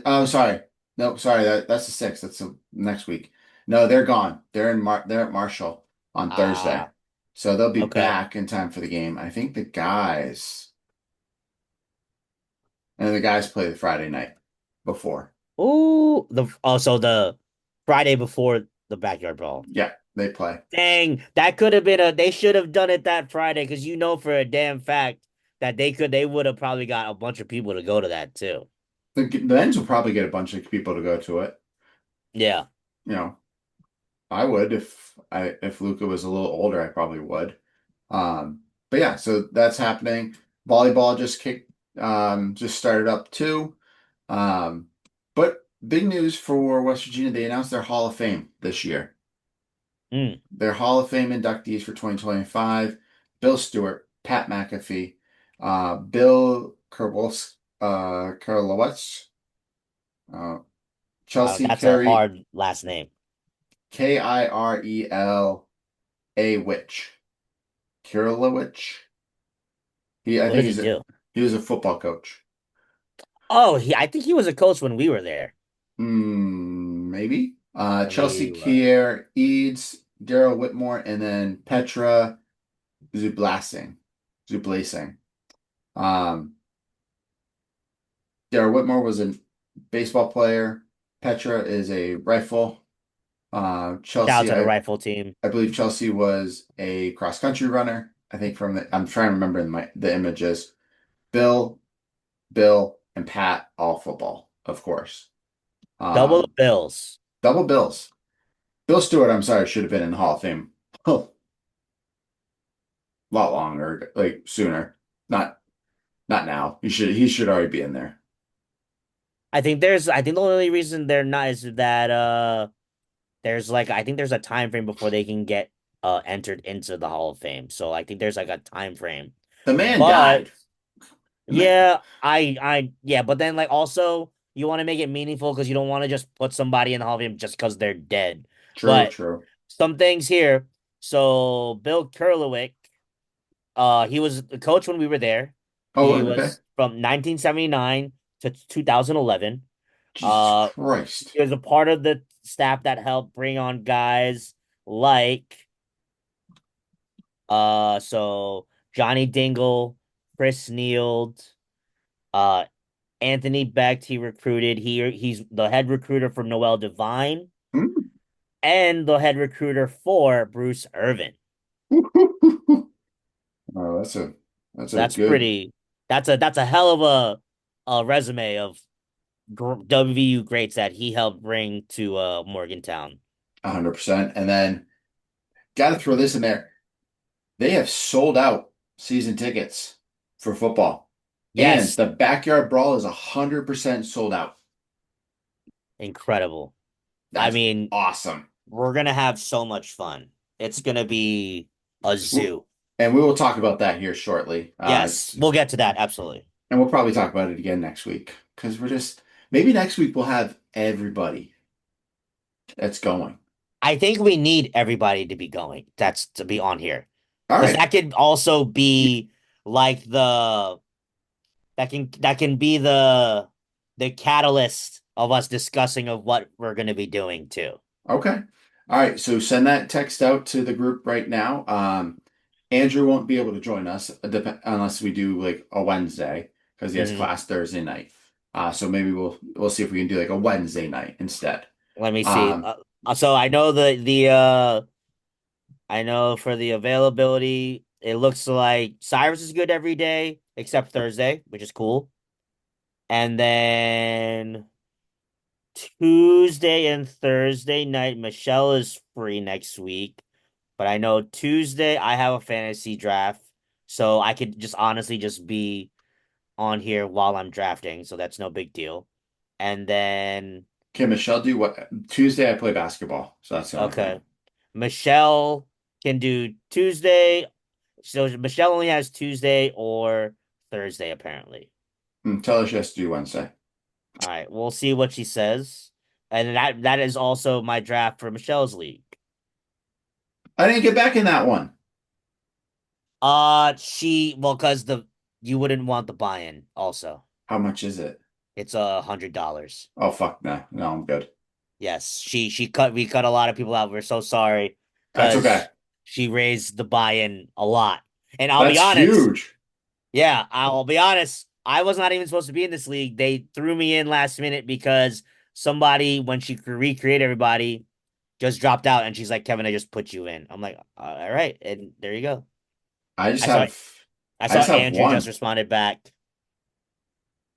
Oh, sorry. No, sorry. That's the sixth. That's the next week. No, they're gone. They're at Marshall on Thursday, Ah, so they'll be okay. back in time for the game. I think the guys play the Friday night before. Ooh, so the Friday before the backyard brawl. Yeah, they play. Dang, that could have been they should have done it that Friday because you know for a damn fact that they would have probably got a bunch of people to go to that too. The Ends will probably get a bunch of people to go to it. Yeah. You know, I would if Luca was a little older, I probably would. But yeah, so that's happening. Volleyball just started up too. Um, but big news for West Virginia, they announced their Hall of Fame this year. Mm. Their Hall of Fame inductees for 2025, Bill Stewart, Pat McAfee, Bill Kerlowitz, uh, Chelsea That's a Carey, hard last name. Kirela Witch. Kirlowitz. I What think does he do? he was a football coach. Oh, I think he was a coach when we were there. Maybe. When Chelsea we were. Kier, Eads, Daryl Whitmore, and then Petra Zublasing. Zublasing. Um, Daryl Whitmore was a baseball player. Petra is a rifle. Shout out Chelsea, to the I, rifle team. I believe Chelsea was a cross country runner. I think I'm trying to remember the images. Bill, Bill, and Pat, all football, of course. Double the Um, bills. Double bills. Bill Stewart, I'm sorry, should have been in the Hall of Fame a lot longer, like sooner. Not not now. He should already be in there. I think the only reason they're not is that there's like I think there's a time frame before they can get entered into the Hall of Fame. So I think there's like a time frame. The man But died. The man, yeah, yeah, but then like also you want to make it meaningful because you don't want to just put somebody in the Hall of Fame just because they're dead. true, But true. some things here. So Bill Kurlowick, he was the coach when we were there. Oh, He okay. was from 1979 to 2011. Jesus Uh, Christ. he was a part of the staff that helped bring on guys like so Johnny Dingle, Chris Neald, uh Anthony Becht he recruited. He's the head recruiter for Noel Devine Hmm. and the head recruiter for Bruce Irvin. Oh, that's a That's good pretty that's a hell of a resume of WVU greats that he helped bring to Morgantown. 100%. And then got to throw this in there. They have sold out season tickets for football. And Yes, the backyard brawl is 100% sold out. incredible. I That's mean, awesome. we're gonna have so much fun. It's gonna be a zoo. And we will talk about that here shortly. Yes, we'll get to that. Absolutely. And we'll probably talk about it again next week because maybe next week we'll have everybody that's going. I think we need everybody to be going. That's to be on here. All Because right. that could also be like that can be the catalyst of us discussing of what we're gonna be doing too. Okay. All right. So send that text out to the group right now. Andrew won't be able to join us unless we do like a Wednesday because he has Mhm. class Thursday night. So maybe we'll see if we can do like a Wednesday night instead. Let me see. Um, So I know I know for the availability, it looks like Cyrus is good every day except Thursday, which is cool. And then Tuesday and Thursday night, Michelle is free next week. But I know Tuesday I have a fantasy draft. So I could just honestly just be on here while I'm drafting. So that's no big deal. And then, can Michelle do what? Tuesday I play basketball, so that's the only thing. okay, Michelle can do Tuesday. So Michelle only has Tuesday or Thursday, apparently. Tell her she has to do Wednesday. All right, we'll see what she says. And that is also my draft for Michelle's league. I didn't get back in that one. Because you wouldn't want the buy-in also. How much is it? It's $100. Oh fuck no. No, I'm good. Yes, we cut a lot of people out. We're so sorry That's okay. because she raised the buy-in a lot. And I'll be That's honest, huge. yeah, I'll be honest. I was not even supposed to be in this league. They threw me in last minute because somebody, when she could recreate everybody, just dropped out, and she's like, "Kevin, I just put you in." I'm like, "All right," and there you go. I just I saw have I I saw just have Andrew just one. responded back.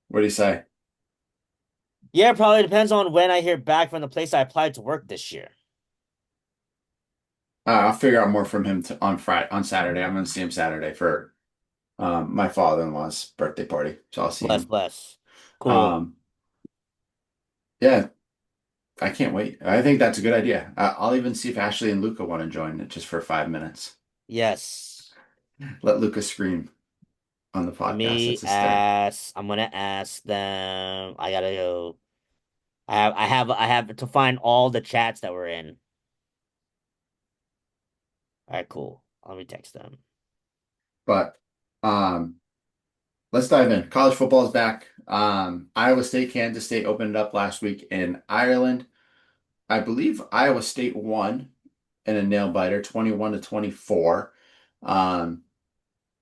What do you say? Yeah, probably depends on when I hear back from the place I applied to work this year. I'll figure out more from him on Friday, on Saturday. I'm gonna see him Saturday for my father-in-law's birthday party, so I'll see Bless, him. bless. Cool. Um, yeah, I can't wait. I think that's a good idea. I'll even see if Ashley and Luca want to join it just for 5 minutes. Yes. Let Luca scream on the Let podcast. me That's his thing. ask. I'm gonna ask them. I gotta go. I have to find all the chats that we're in. All right, cool. Let me text them. But um, let's dive in. College football is back. Iowa State, Kansas State opened up last week in Ireland. I believe Iowa State won in a nail biter, 21 to 24. Um,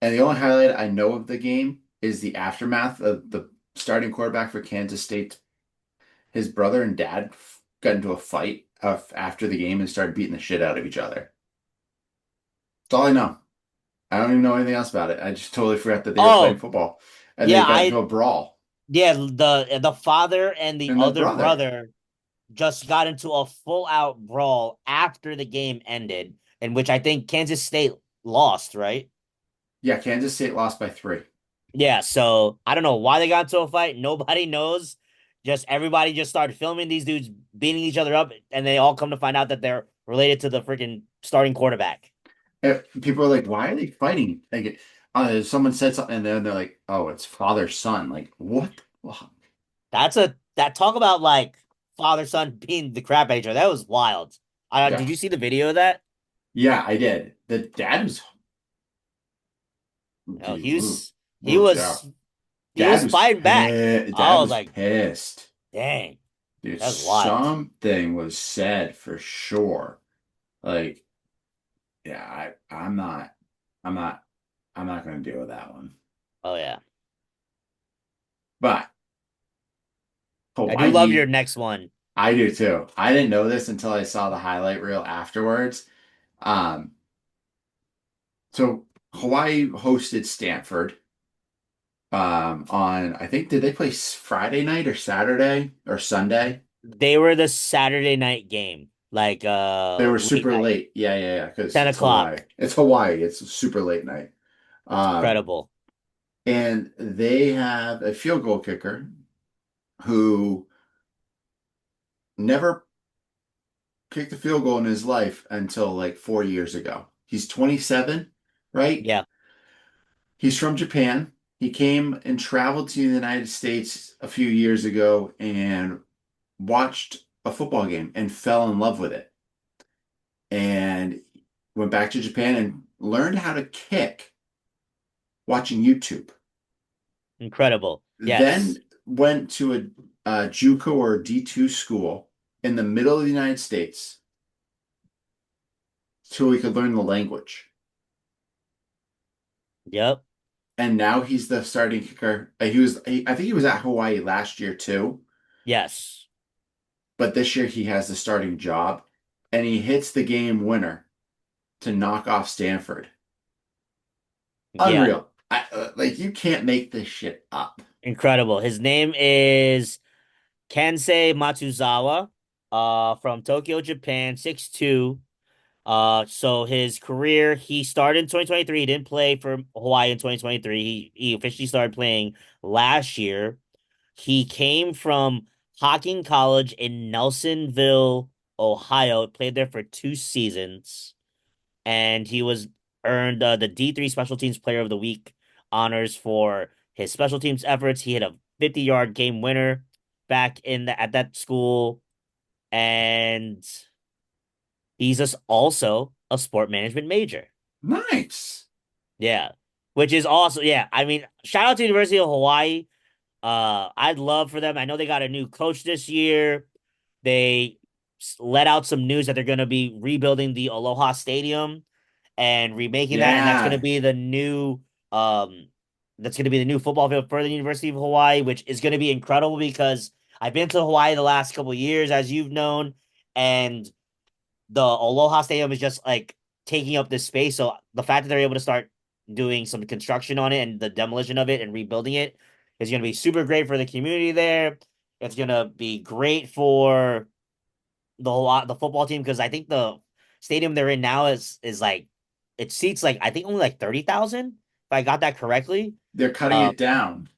and the only highlight I know of the game is the aftermath of the starting quarterback for Kansas State. His brother and dad got into a fight after the game and started beating the shit out of each other. That's all I know. I don't even know anything else about it. I just totally forgot that they were playing Oh, football and yeah, they got into a brawl. the father and the And the other brother, brother just got into a full out brawl after the game ended, in which I think Kansas State lost, right? yeah, Kansas State lost by 3. Yeah, so I don't know why they got into a fight. Nobody knows. Just everybody just started filming these dudes beating each other up, and they all come to find out that they're related to the freaking starting quarterback. If people are like, why are they fighting? Like, someone said something, and then they're like, oh, it's father son. Like, what? Well, That talk about like father son being the crap at each other. That was wild. yeah, Did you see the video of that? yeah, I did. The dad was, Oh, dude, he yeah. was he Dad was was fighting back. pissed. I Dad was was like, pissed. dang, Dude, that's wild. something was said for sure. Like, yeah, I'm not, I'm not going to deal with that one. Oh yeah, But I do love your Hawaii, next one. I do too. I didn't know this until I saw the highlight reel afterwards. Um, so Hawaii hosted Stanford on, I think, did they play Friday night or Saturday or Sunday? They were the Saturday night game, like They were late super night, late. Yeah, yeah, yeah, because ten it's Hawaii. o'clock. It's Hawaii. It's a super late night. Um, Incredible. and they have a field goal kicker who never kicked a field goal in his life until like 4 years ago. He's 27, right? Yeah, He's from Japan. He came and traveled to the United States a few years ago and watched a football game and fell in love with it. And went back to Japan and learned how to kick watching YouTube. incredible. Yes. Then went to a JUCO or D2 school in the middle of the United States so he could learn the language. Yep. And now he's the starting kicker. I think he was at Hawaii last year too, Yes. but this year he has the starting job and he hits the game winner to knock off Stanford. Yeah. Unreal. Like you can't make this shit up. Incredible. His name is Kensei Matsuzawa, from Tokyo, Japan, 6'2". So his career, he started in 2023. He didn't play for Hawaii in 2023. He officially started playing last year. He came from Hocking College in Nelsonville, Ohio. Played there for 2 seasons, and he was earned the D3 Special Teams Player of the Week honors for his special teams efforts. He hit a 50-yard game winner back in at that school, and he's just also a sport management major. Nice. Yeah. Which is also, yeah. I mean, shout out to University of Hawaii. I'd love for them. I know they got a new coach this year. They let out some news that they're going to be rebuilding the Aloha Stadium and remaking that, and Yeah, um that's going to be the new football field for the University of Hawaii, which is going to be incredible because I've been to Hawaii the last couple of years, as you've known, and the Aloha Stadium is just like taking up this space. So the fact that they're able to start doing some construction on it and the demolition of it and rebuilding it is going to be super great for the community there. It's going to be great for the football team because I think the stadium they're in now is like it seats like I think only like 30,000 if I got that correctly. they're cutting Uh, it down,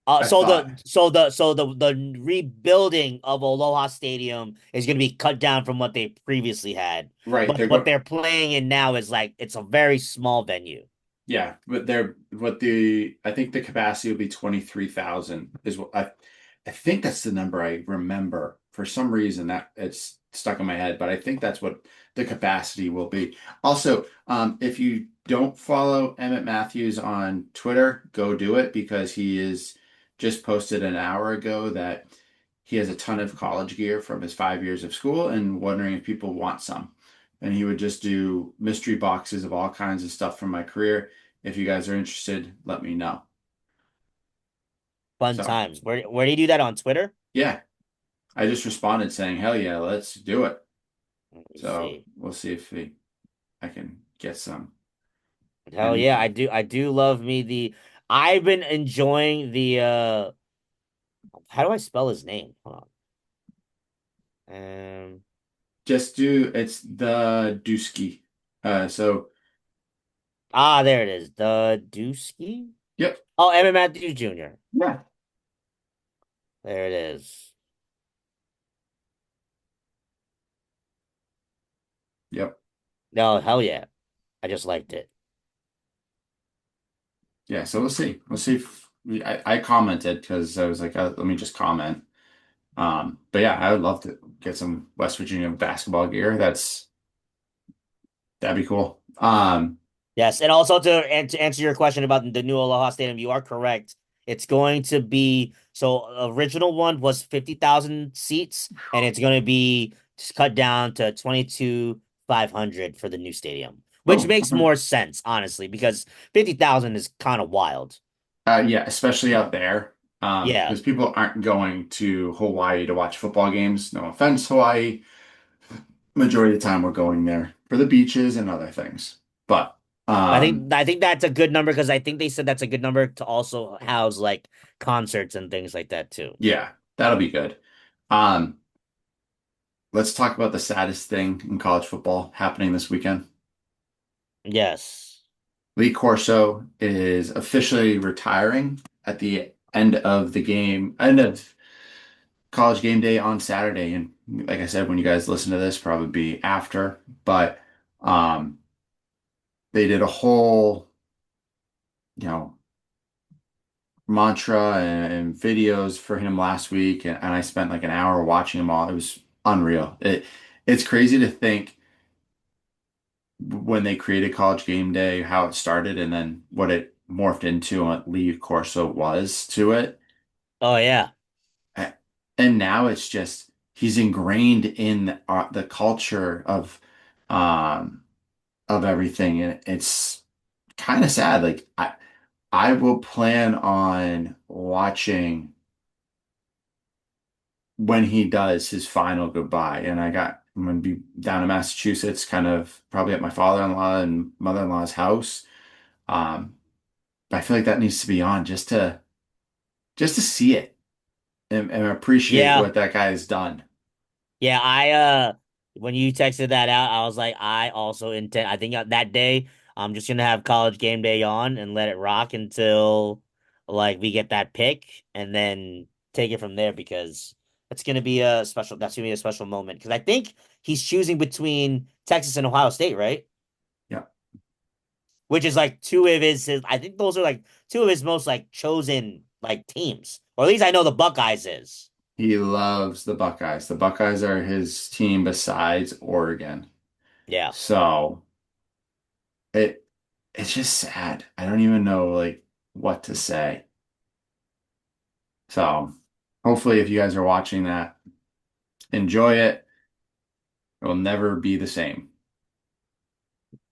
I so thought. the rebuilding of Aloha Stadium is going to be cut down from what they previously had, Right, but they're what go they're playing in now is like it's a very small venue. yeah, but they're what the I think the capacity will be 23,000 is what I think that's the number I remember. For some reason that it's stuck in my head, but I think that's what the capacity will be. Also, if you don't follow Emmett Matthews on Twitter, go do it because he is just posted an hour ago that he has a ton of college gear from his 5 years of school and wondering if people want some. And he would just do mystery boxes of all kinds of stuff from my career. If you guys are interested, let me know. Fun So, times. Where do you do that on Twitter? yeah, I just responded saying, hell yeah, let's do it. Let me So see. we'll see if I can get some. Hell And yeah, I do love me the I've been enjoying the how do I spell his name? Hold on. just do, it's the Dusky. So, There it is. The Dusky? yep, Oh, Emmett Matthews Jr. yeah, There it is. yep. No, hell yeah. I just liked it. Yeah, so we'll see. We'll see if I commented because I was like, let me just comment. But yeah, I would love to get some West Virginia basketball gear. That'd be cool. Yes, and also to answer your question about the new Aloha Stadium, you are correct. It's going to be so original one was 50,000 seats, and it's going to be just cut down to 22,500 for the new stadium, which Oh, makes more sense, honestly, because 50,000 is kind of wild. yeah, especially out there, Yeah. because people aren't going to Hawaii to watch football games. No offense, Hawaii. Majority of the time, we're going there for the beaches and other things. But I think that's a good number because I think they said that's a good number to also house like concerts and things like that too. yeah, that'll be good. Um, let's talk about the saddest thing in college football happening this weekend. Yes. Lee Corso is officially retiring at the end of the game, end of college game day on Saturday. And like I said, when you guys listen to this, probably be after. But um, they did a whole, you know, mantra and videos for him last week, and I spent like an hour watching them all. It was unreal. It's crazy to think when they created College Game Day, how it started, and then what it morphed into and what Lee Corso was to it. Oh yeah. A- And now it's just he's ingrained in the culture um of everything, and it's kind of sad. Like I will plan on watching when he does his final goodbye. And I'm gonna be down in Massachusetts, kind of probably at my father-in-law and mother-in-law's house. Um, but I feel like that needs to be on just to see it and appreciate Yeah. what that guy has done. Yeah, when you texted that out, I was like, I also intend. I think that day I'm just gonna have college game day on and let it rock until like we get that pick, and then take it from there because it's gonna be a special. That's gonna be a special moment because I think he's choosing between Texas and Ohio State, right? Yeah, Which is like two of his. I think those are like two of his most like chosen like teams, or at least I know the Buckeyes is. he loves the Buckeyes. The Buckeyes are his team besides Oregon. Yeah. So it. it's just sad. I don't even know like what to say. So hopefully if you guys are watching that, enjoy it. It will never be the same.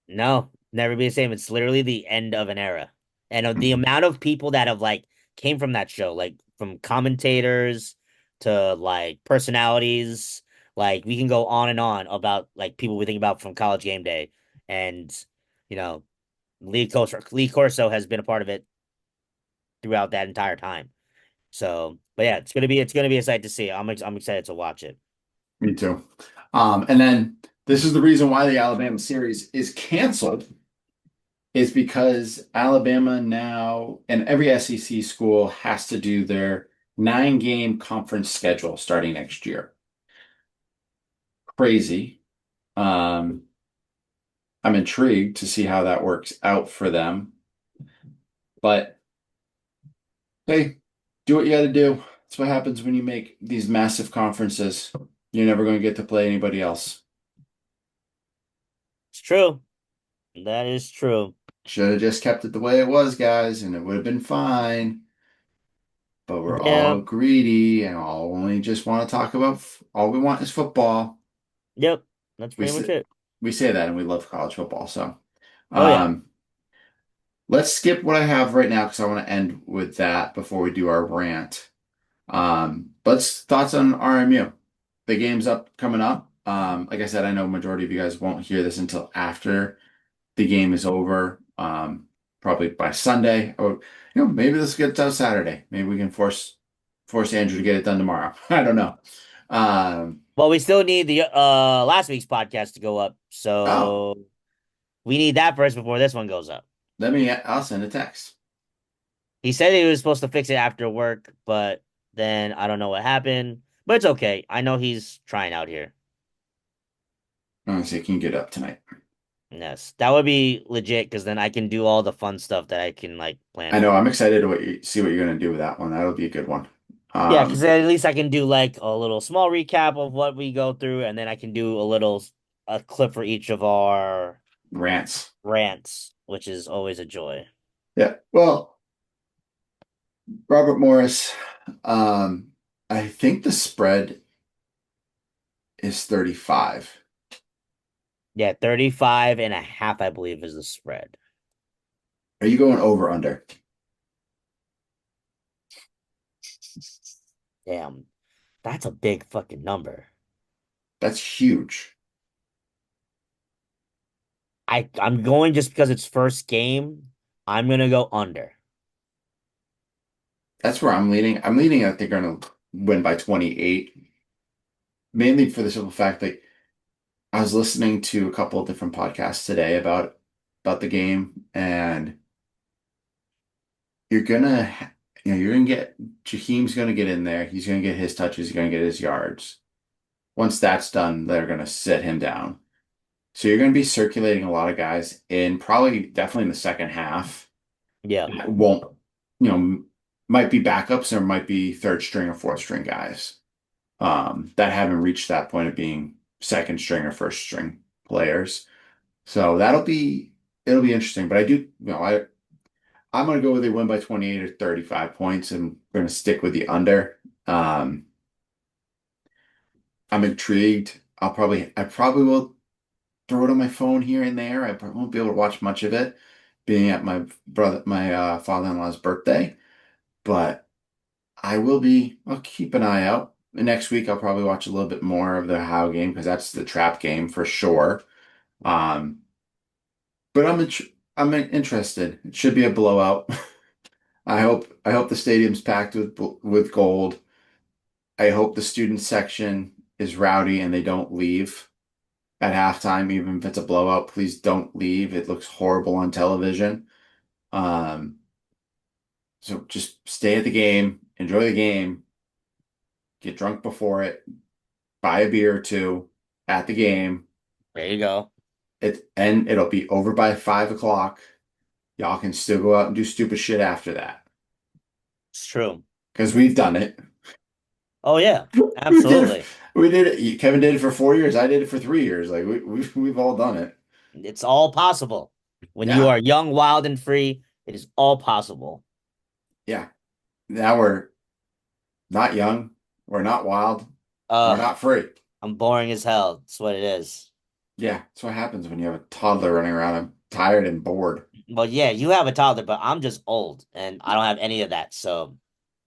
No, never be the same. It's literally the end of an era. And the Mhm. amount of people that have like came from that show, like from commentators to like personalities, like we can go on and on about like people we think about from College Game Day. And you know, Lee Corso has been a part of it throughout that entire time. So, but yeah, it's gonna be a sight to see. I'm excited to watch it. Me too. And then this is the reason why the Alabama series is canceled is because Alabama now and every SEC school has to do their 9 game conference schedule starting next year. Crazy. Um, I'm intrigued to see how that works out for them. But hey, do what you got to do. That's what happens when you make these massive conferences. You're never going to get to play anybody else. It's true. That is true. Should have just kept it the way it was, guys, and it would have been fine. But we're Yeah. all greedy and all only just want to talk about all we want is football. Yep. That's We pretty much say, it. we say that and we love college football. So, Oh yeah. um, let's skip what I have right now because I want to end with that before we do our rant. Let's thoughts on RMU. The game's up coming up. Like I said, I know majority of you guys won't hear this until after the game is over. Probably by Sunday, or maybe this gets out Saturday. Maybe we can force Andrew to get it done tomorrow. I don't know. Um, Well, we still need the last week's podcast to go up. oh, So we need that first before this one goes up. I'll send a text. He said he was supposed to fix it after work, but then I don't know what happened. But it's okay. I know he's trying out here. I'm gonna say, can you get up tonight? Yes. That would be legit because then I can do all the fun stuff that I can like plan I know. for. I'm excited to see what you're gonna do with that one. That'll be a good one. Yeah, because Um, at least I can do like a little small recap of what we go through, and then I can do a clip for each of our Rants. rants, which is always a joy. Yeah. Well, Robert Morris. Um, I think the spread is 35. Yeah, 35 and a half, I believe, is the spread. Are you going over under? Damn, that's a big fucking number. That's huge. I'm going just because it's first game. I'm gonna go under. That's where I'm leaning. I'm leaning that they're going to win by 28, mainly for the simple fact that I was listening to a couple of different podcasts today about the game, and you're gonna, you're gonna get Jaheim's gonna get in there. He's gonna get his touches. He's gonna get his yards. Once that's done, they're gonna sit him down. So you're gonna be circulating a lot of guys in probably definitely in the second half. Yeah, That won't, might be backups or might be third string or fourth string guys. That haven't reached that point of being second string or first string players. So it'll be interesting. But I do, I'm gonna go with a win by 28 or 35 points, and we're gonna stick with the under. Um, I'm intrigued. I probably will throw it on my phone here and there. I probably won't be able to watch much of it, being at my father-in-law's birthday, but I'll keep an eye out. Next week, I'll probably watch a little bit more of the How game because that's the trap game for sure. Um, but interested. It should be a blowout. I hope the stadium's packed with gold. I hope the student section is rowdy and they don't leave at halftime, even if it's a blowout. Please don't leave. It looks horrible on television. Um, so just stay at the game, enjoy the game, get drunk before it, buy a beer or two at the game. there you go. It'll be over by 5 o'clock. Y'all can still go out and do stupid shit after that. It's true. Because we've done it. Oh yeah, We did it. absolutely. We did it. Kevin did it for 4 years. I did it for 3 years. Like we've all done it. It's all possible. When you Yeah, are young, wild, and free, it is all possible. yeah. Now we're not young, we're not wild, and we're Ugh, not free. I'm boring as hell. That's what it is. Yeah, that's what happens when you have a toddler running around. I'm tired and bored. Well, yeah, you have a toddler, but I'm just old and I don't have any of that. So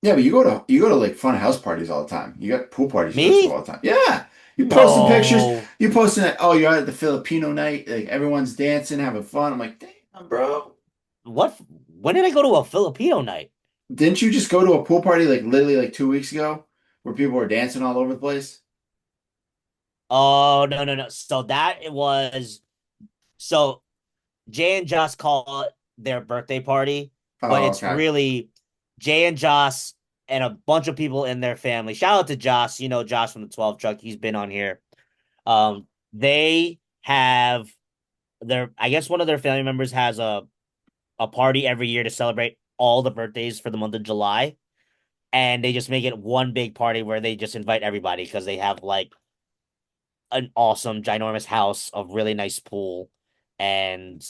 Yeah, but you go to like fun house parties all the time. You got pool parties you go to me? all the time. Yeah. You posting pictures. No. You posting that, oh, you're at the Filipino night, like everyone's dancing, having fun. I'm like, damn, bro. What? When did I go to a Filipino night? Didn't you just go to a pool party like literally like 2 weeks ago where people were dancing all over the place? Oh, no, no, no. So that it was so Jay and Joss call it their birthday party, but Oh, it's okay. really Jay and Joss and a bunch of people in their family. Shout out to Joss, Josh from the 12 truck. He's been on here. They have I guess one of their family members has a party every year to celebrate all the birthdays for the month of July. And they just make it one big party where they just invite everybody because they have like an awesome, ginormous house, a really nice pool, and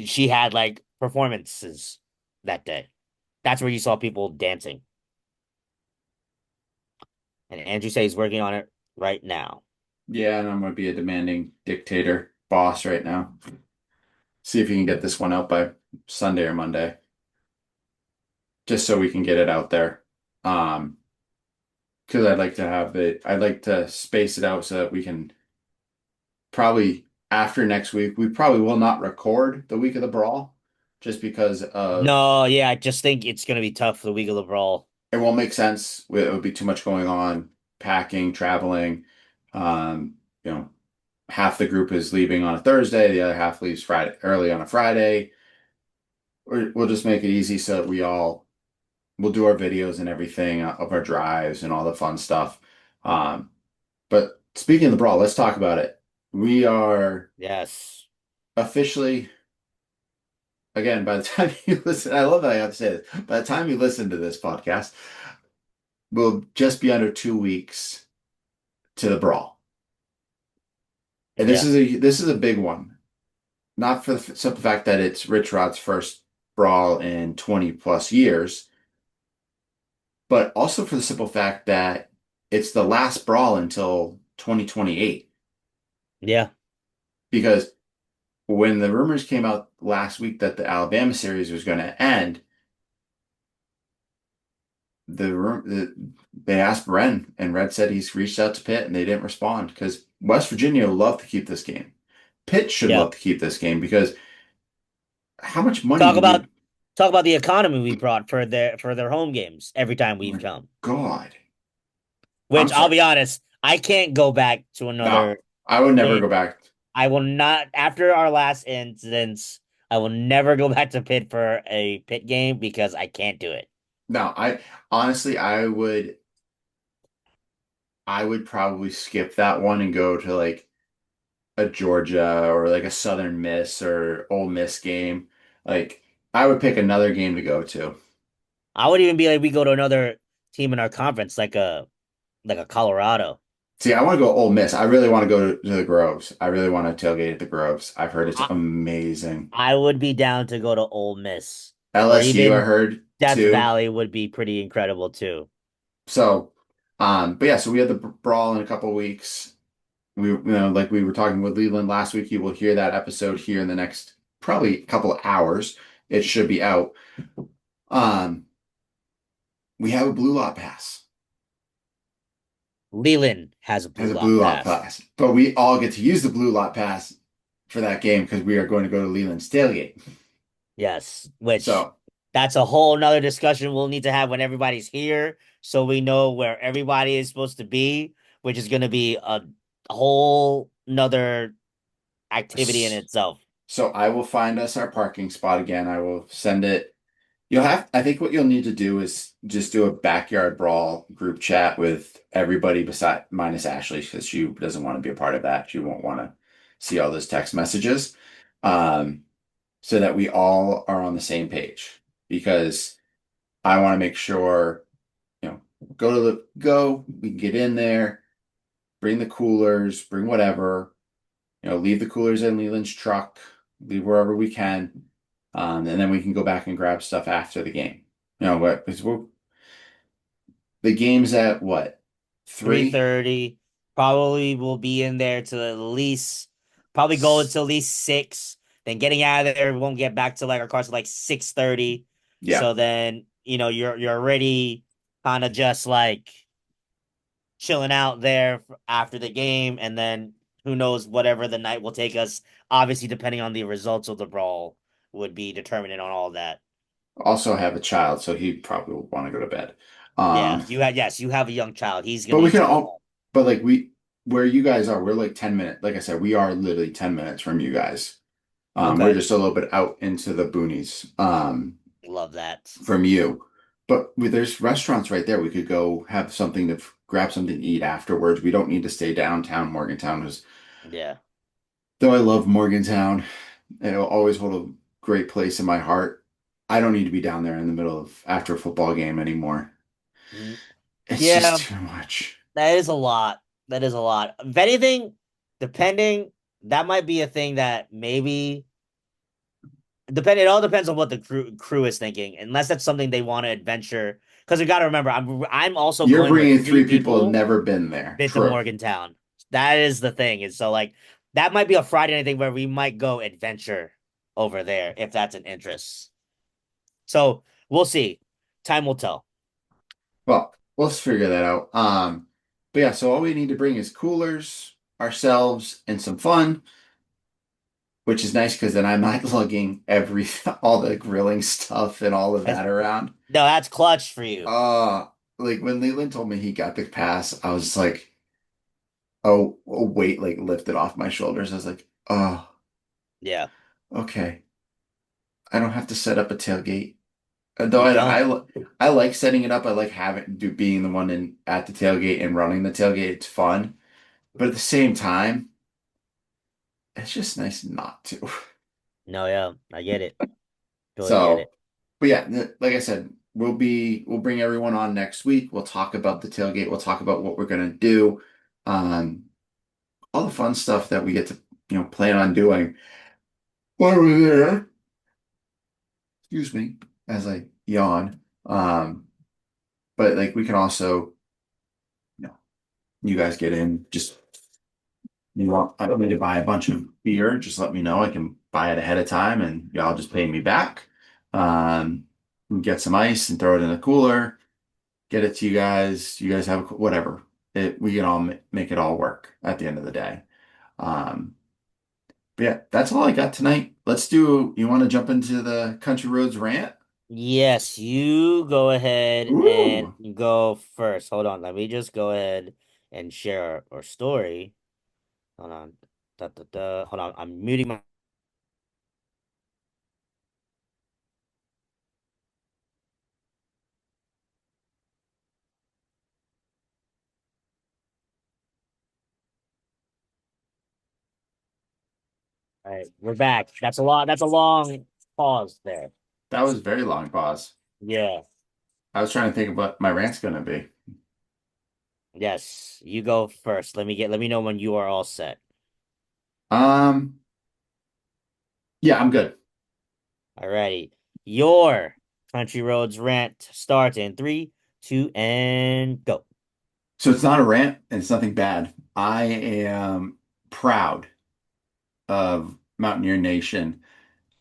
she had like performances that day. That's where you saw people dancing. And Andrew says he's working on it right now. Yeah, and I'm gonna be a demanding dictator boss right now. See if you can get this one out by Sunday or Monday, just so we can get it out there. Um, because I'd like to space it out so that we can probably after next week, we probably will not record the week of the brawl just because of No, yeah, I just think it's gonna be tough for the week of the brawl. it won't make sense. It would be too much going on, packing, traveling. You know, half the group is leaving on a Thursday, the other half leaves Friday early on a Friday. We'll just make it easy so that we'll do our videos and everything of our drives and all the fun stuff. But speaking of the brawl, let's talk about it. We are Yes. officially, again, by the time you listen, I love that I have to say this. By the time you listen to this podcast, we'll just be under 2 weeks to the brawl. And Yeah. this is a big one. Not for the simple fact that it's Rich Rod's first brawl in 20 plus years, but also for the simple fact that it's the last brawl until 2028. Yeah. Because when the rumors came out last week that the Alabama series was going to end, they asked Ren, and Red said he's reached out to Pitt, and they didn't respond because West Virginia would love to keep this game. Pitt should Yeah. love to keep this game because how much money Talk do about we? talk about the economy we brought for their home games every time Oh we've my come. God, I'm Which I'll sorry. be honest, I can't go back to No, another I would never Pitt. go back. I will not after our last incidents. I will never go back to Pitt for a Pitt game because I can't do it. No, I honestly, I would probably skip that one and go to like a Georgia or like a Southern Miss or Ole Miss game. Like I would pick another game to go to. I would even be like we go to another team in our conference, like a Colorado. See, I want to go Ole Miss. I really want to go to the Groves. I really want to tailgate at the Groves. I've heard it's I, amazing. I would be down to go to Ole Miss or LSU, I even heard Death too. Valley would be pretty incredible too. So, but yeah, so we had the brawl in a couple weeks. Like we were talking with Leland last week, you will hear that episode here in the next probably couple of hours. It should be out. Um, we have a blue lot pass. Leland has a Has blue a lot blue lot pass. pass, but we all get to use the blue lot pass for that game because we are going to go to Leland's tailgate. Yes, which So, that's a whole nother discussion we'll need to have when everybody's here, so we know where everybody is supposed to be, which is going to be a whole nother activity in itself. so I will find us our parking spot again. I will send it. I think what you'll need to do is just do a backyard brawl group chat with everybody beside minus Ashley because she doesn't want to be a part of that. She won't want to see all those text messages. Um, so that we all are on the same page because I want to make sure, we can get in there, bring the coolers, bring whatever, leave the coolers in Leland's truck. leave wherever we can, and then we can go back and grab stuff after the game. You know what? Because the game's at what? 3? 3:30. Probably will be in there to at least probably go until at least 6. Then getting out of there, we won't get back to like our cars at like 6:30. Yeah. So then, you're already kind of just like chilling out there after the game, and then who knows whatever the night will take us. Obviously, depending on the results of the brawl, would be determinant on all that. Also have a child, so he probably will want to go to bed. Yeah, Um, you have a young child. He's but gonna we need can to go all, home. but like where you guys are, we're like 10 minutes. Like I said, we are literally 10 minutes from you guys. We're Okay, just a little bit out into the boonies, love that. from you. But there's restaurants right there. We could go have something to grab something to eat afterwards. We don't need to stay downtown Morgantown. Yeah. Though I love Morgantown, it'll always hold a great place in my heart. I don't need to be down there in the middle of after a football game anymore. Mm, It's just yeah, too much. that is a lot. That is a lot. If anything, depending, that might be a thing that maybe it all depends on what the crew is thinking. Unless that's something they want to adventure. Because we got to remember, I'm also You're going with bringing three three people who've people never been there. been to True. Morgantown. That is the thing. And so like that might be a Friday night thing where we might go adventure over there if that's an interest. So we'll see. Time will tell. Well, let's figure that out. But yeah, so all we need to bring is coolers, ourselves, and some fun, which is nice because then I'm not lugging all the grilling stuff and all of That's, that around. no, that's clutch for you. Uh, like when Leland told me he got the pass, I was like, oh, a weight like lifted off my shoulders. I was like, oh, Yeah. okay. I don't have to set up a tailgate. Though You don't. I like setting it up. I like being the one in at the tailgate and running the tailgate. It's fun. But at the same time, it's just nice not to. No, yeah, I get it. Totally get So, it. but yeah, like I said, we'll bring everyone on next week. We'll talk about the tailgate. We'll talk about what we're gonna do. Um, all the fun stuff that we get to, plan on doing while we're there. Excuse me, as I yawn. But like we can also, you know, you guys get in, just I don't need to buy a bunch of beer, just let me know. I can buy it ahead of time and y'all just pay me back. We get some ice and throw it in the cooler, get it to you guys. You guys have whatever. We can all make it all work at the end of the day. Um, but yeah, that's all I got tonight. You want to jump into the Country Roads rant? Yes, you go ahead and Ooh, go first. Hold on. Let me just go ahead and share our story. Hold on. Hold on. I'm muting my. All right, we're back. That's a lot. That's a long pause there. that was a very long pause. Yeah. I was trying to think of what my rant's gonna be. Yes. You go first. Let me know when you are all set. Um, yeah, I'm good. Alrighty. Your Country Roads rant starts in three, two, and go. So it's not a rant and it's nothing bad. I am proud of Mountaineer Nation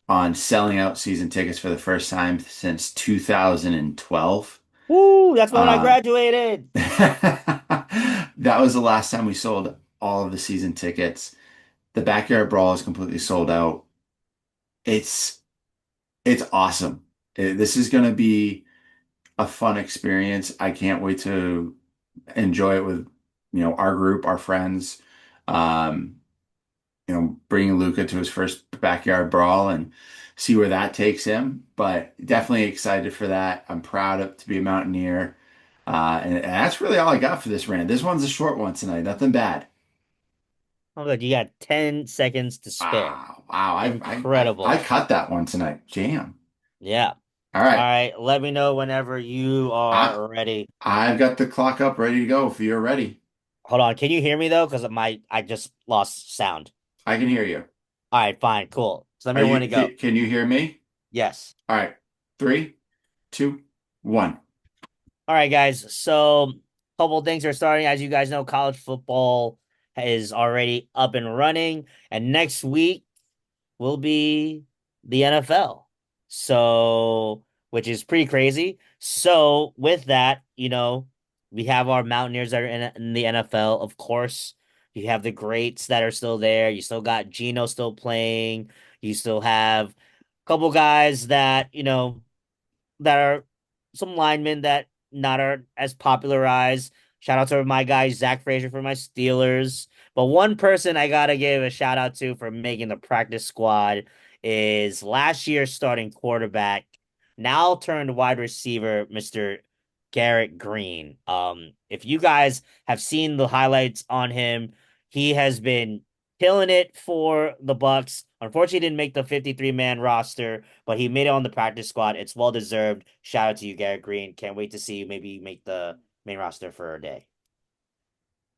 on selling out season tickets for the first time since 2012. Woo! That's when I Um, graduated. that was the last time we sold all of the season tickets. The Backyard Brawl is completely sold out. It's it's awesome. This is going to be a fun experience. I can't wait to enjoy it with, our group, our friends. Um, bringing Luca to his first backyard brawl and see where that takes him. But definitely excited for that. I'm proud to be a Mountaineer. And that's really all I got for this rant. This one's a short one tonight. Nothing bad. Oh, good. You got 10 seconds to spare. Wow, wow. I Incredible. cut that one tonight. Jam. Yeah. All All right. right. Let me know whenever you I are ready. I've got the clock up ready to go if you're ready. Hold on. Can you hear me though? Because I just lost sound. I can hear you. All right, fine, cool. So let me Are know when to you, go. can you hear me? Yes. All right. Three, two, one. All right, guys. So, a couple of things are starting. As you guys know, college football is already up and running, and next week will be the NFL. So, which is pretty crazy. So, with that, we have our Mountaineers that are in the NFL, of course. You have the greats that are still there. You still got Geno still playing. You still have a couple guys that are some linemen that not are as popularized. Shout out to my guy Zach Frazier for my Steelers. But one person I gotta give a shout out to for making the practice squad is last year's starting quarterback, now turned wide receiver, Mr. Garrett Green. If you guys have seen the highlights on him, he has been killing it for the Bucks. Unfortunately, he didn't make the 53-man roster, but he made it on the practice squad. It's well deserved. Shout out to you, Garrett Green. Can't wait to see you maybe make the main roster for a day.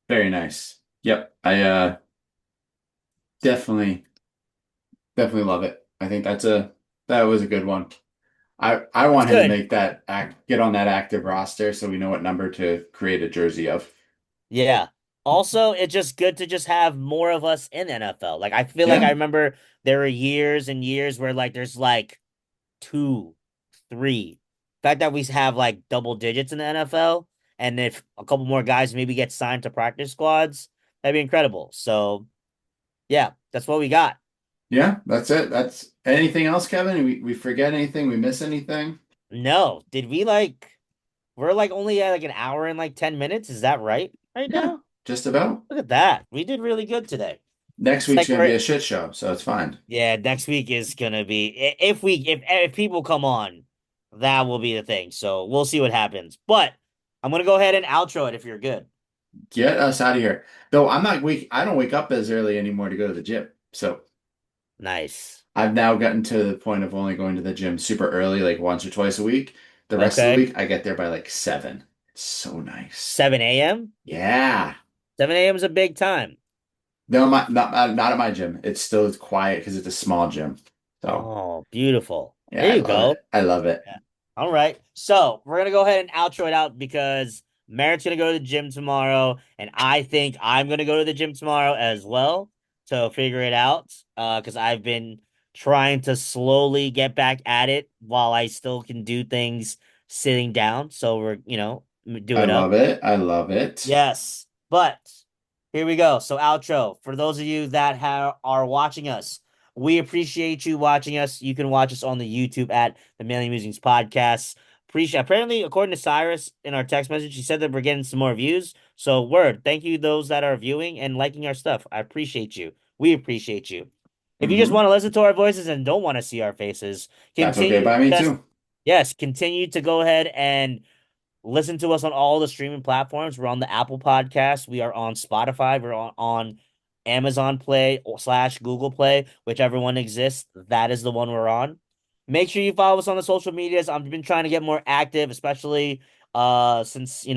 Very nice. Yep. I definitely definitely love it. I think that was a good one. I It's want him to good. make that get on that active roster so we know what number to create a jersey of. Yeah. Also, it's just good to just have more of us in NFL. Like I feel like I Yeah. remember there were years and years where like there's like two, three. The fact that we have like double digits in the NFL, and if a couple more guys maybe get signed to practice squads, that'd be incredible. So yeah, that's what we got. Yeah, that's it. That's anything else, Kevin? We forget anything? We miss anything? No, did we we're like only at like an hour and like 10 minutes? Is that right Yeah, now? just about. Look at that. We did really good today. Next It's week's like gonna be we're a shit show, so it's fine. yeah, next week is gonna be if people come on, that will be the thing. So we'll see what happens. But I'm gonna go ahead and outro it if you're good. Get us out of here. Though I don't wake up as early anymore to go to the gym. So Nice. I've now gotten to the point of only going to the gym super early, like once or twice a week. The rest of the Okay. week, I get there by like 7. It's so nice. 7 a.m. Yeah. 7 a.m. is a big time. No, not at my gym. It's still quiet because it's a small gym. So Oh, beautiful. yeah, There I you love go. it. I love it. Yeah. All right. So we're gonna go ahead and outro it out because Merritt's gonna go to the gym tomorrow, and I think I'm gonna go to the gym tomorrow as well to figure it out. Because I've been trying to slowly get back at it while I still can do things sitting down. So we're do I it up. love it. I love it. Yes, but here we go. So outro for those of you that are watching us. We appreciate you watching us. You can watch us on the YouTube at the Mailing Musings Podcast. Appreciate. Apparently, according to Cyrus in our text message, he said that we're getting some more views. So, word, thank you those that are viewing and liking our stuff. I appreciate you. We appreciate you. If you just Hmm. want to listen to our voices and don't want to see our faces, That's okay continue by me just too. yes, continue to go ahead and listen to us on all the streaming platforms. We're on the Apple Podcast. We are on Spotify. We're on Amazon Play or slash Google Play, whichever one exists. That is the one we're on. Make sure you follow us on the social medias. I've been trying to get more active, especially since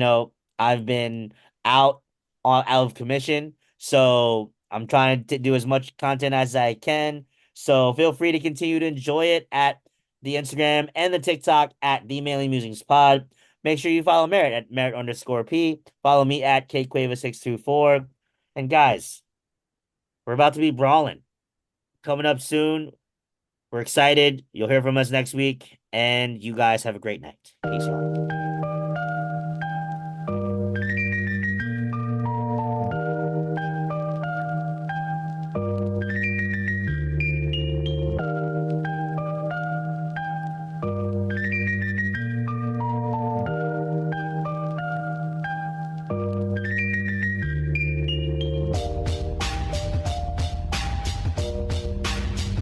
I've been out out of commission. So I'm trying to do as much content as I can. So feel free to continue to enjoy it at the Instagram and the TikTok at the Mailing Musings Pod. Make sure you follow Merritt at Merritt_P. Follow me at KQuava624. And guys, we're about to be brawling. Coming up soon. We're excited. You'll hear from us next week. And you guys have a great night. Peace, y'all.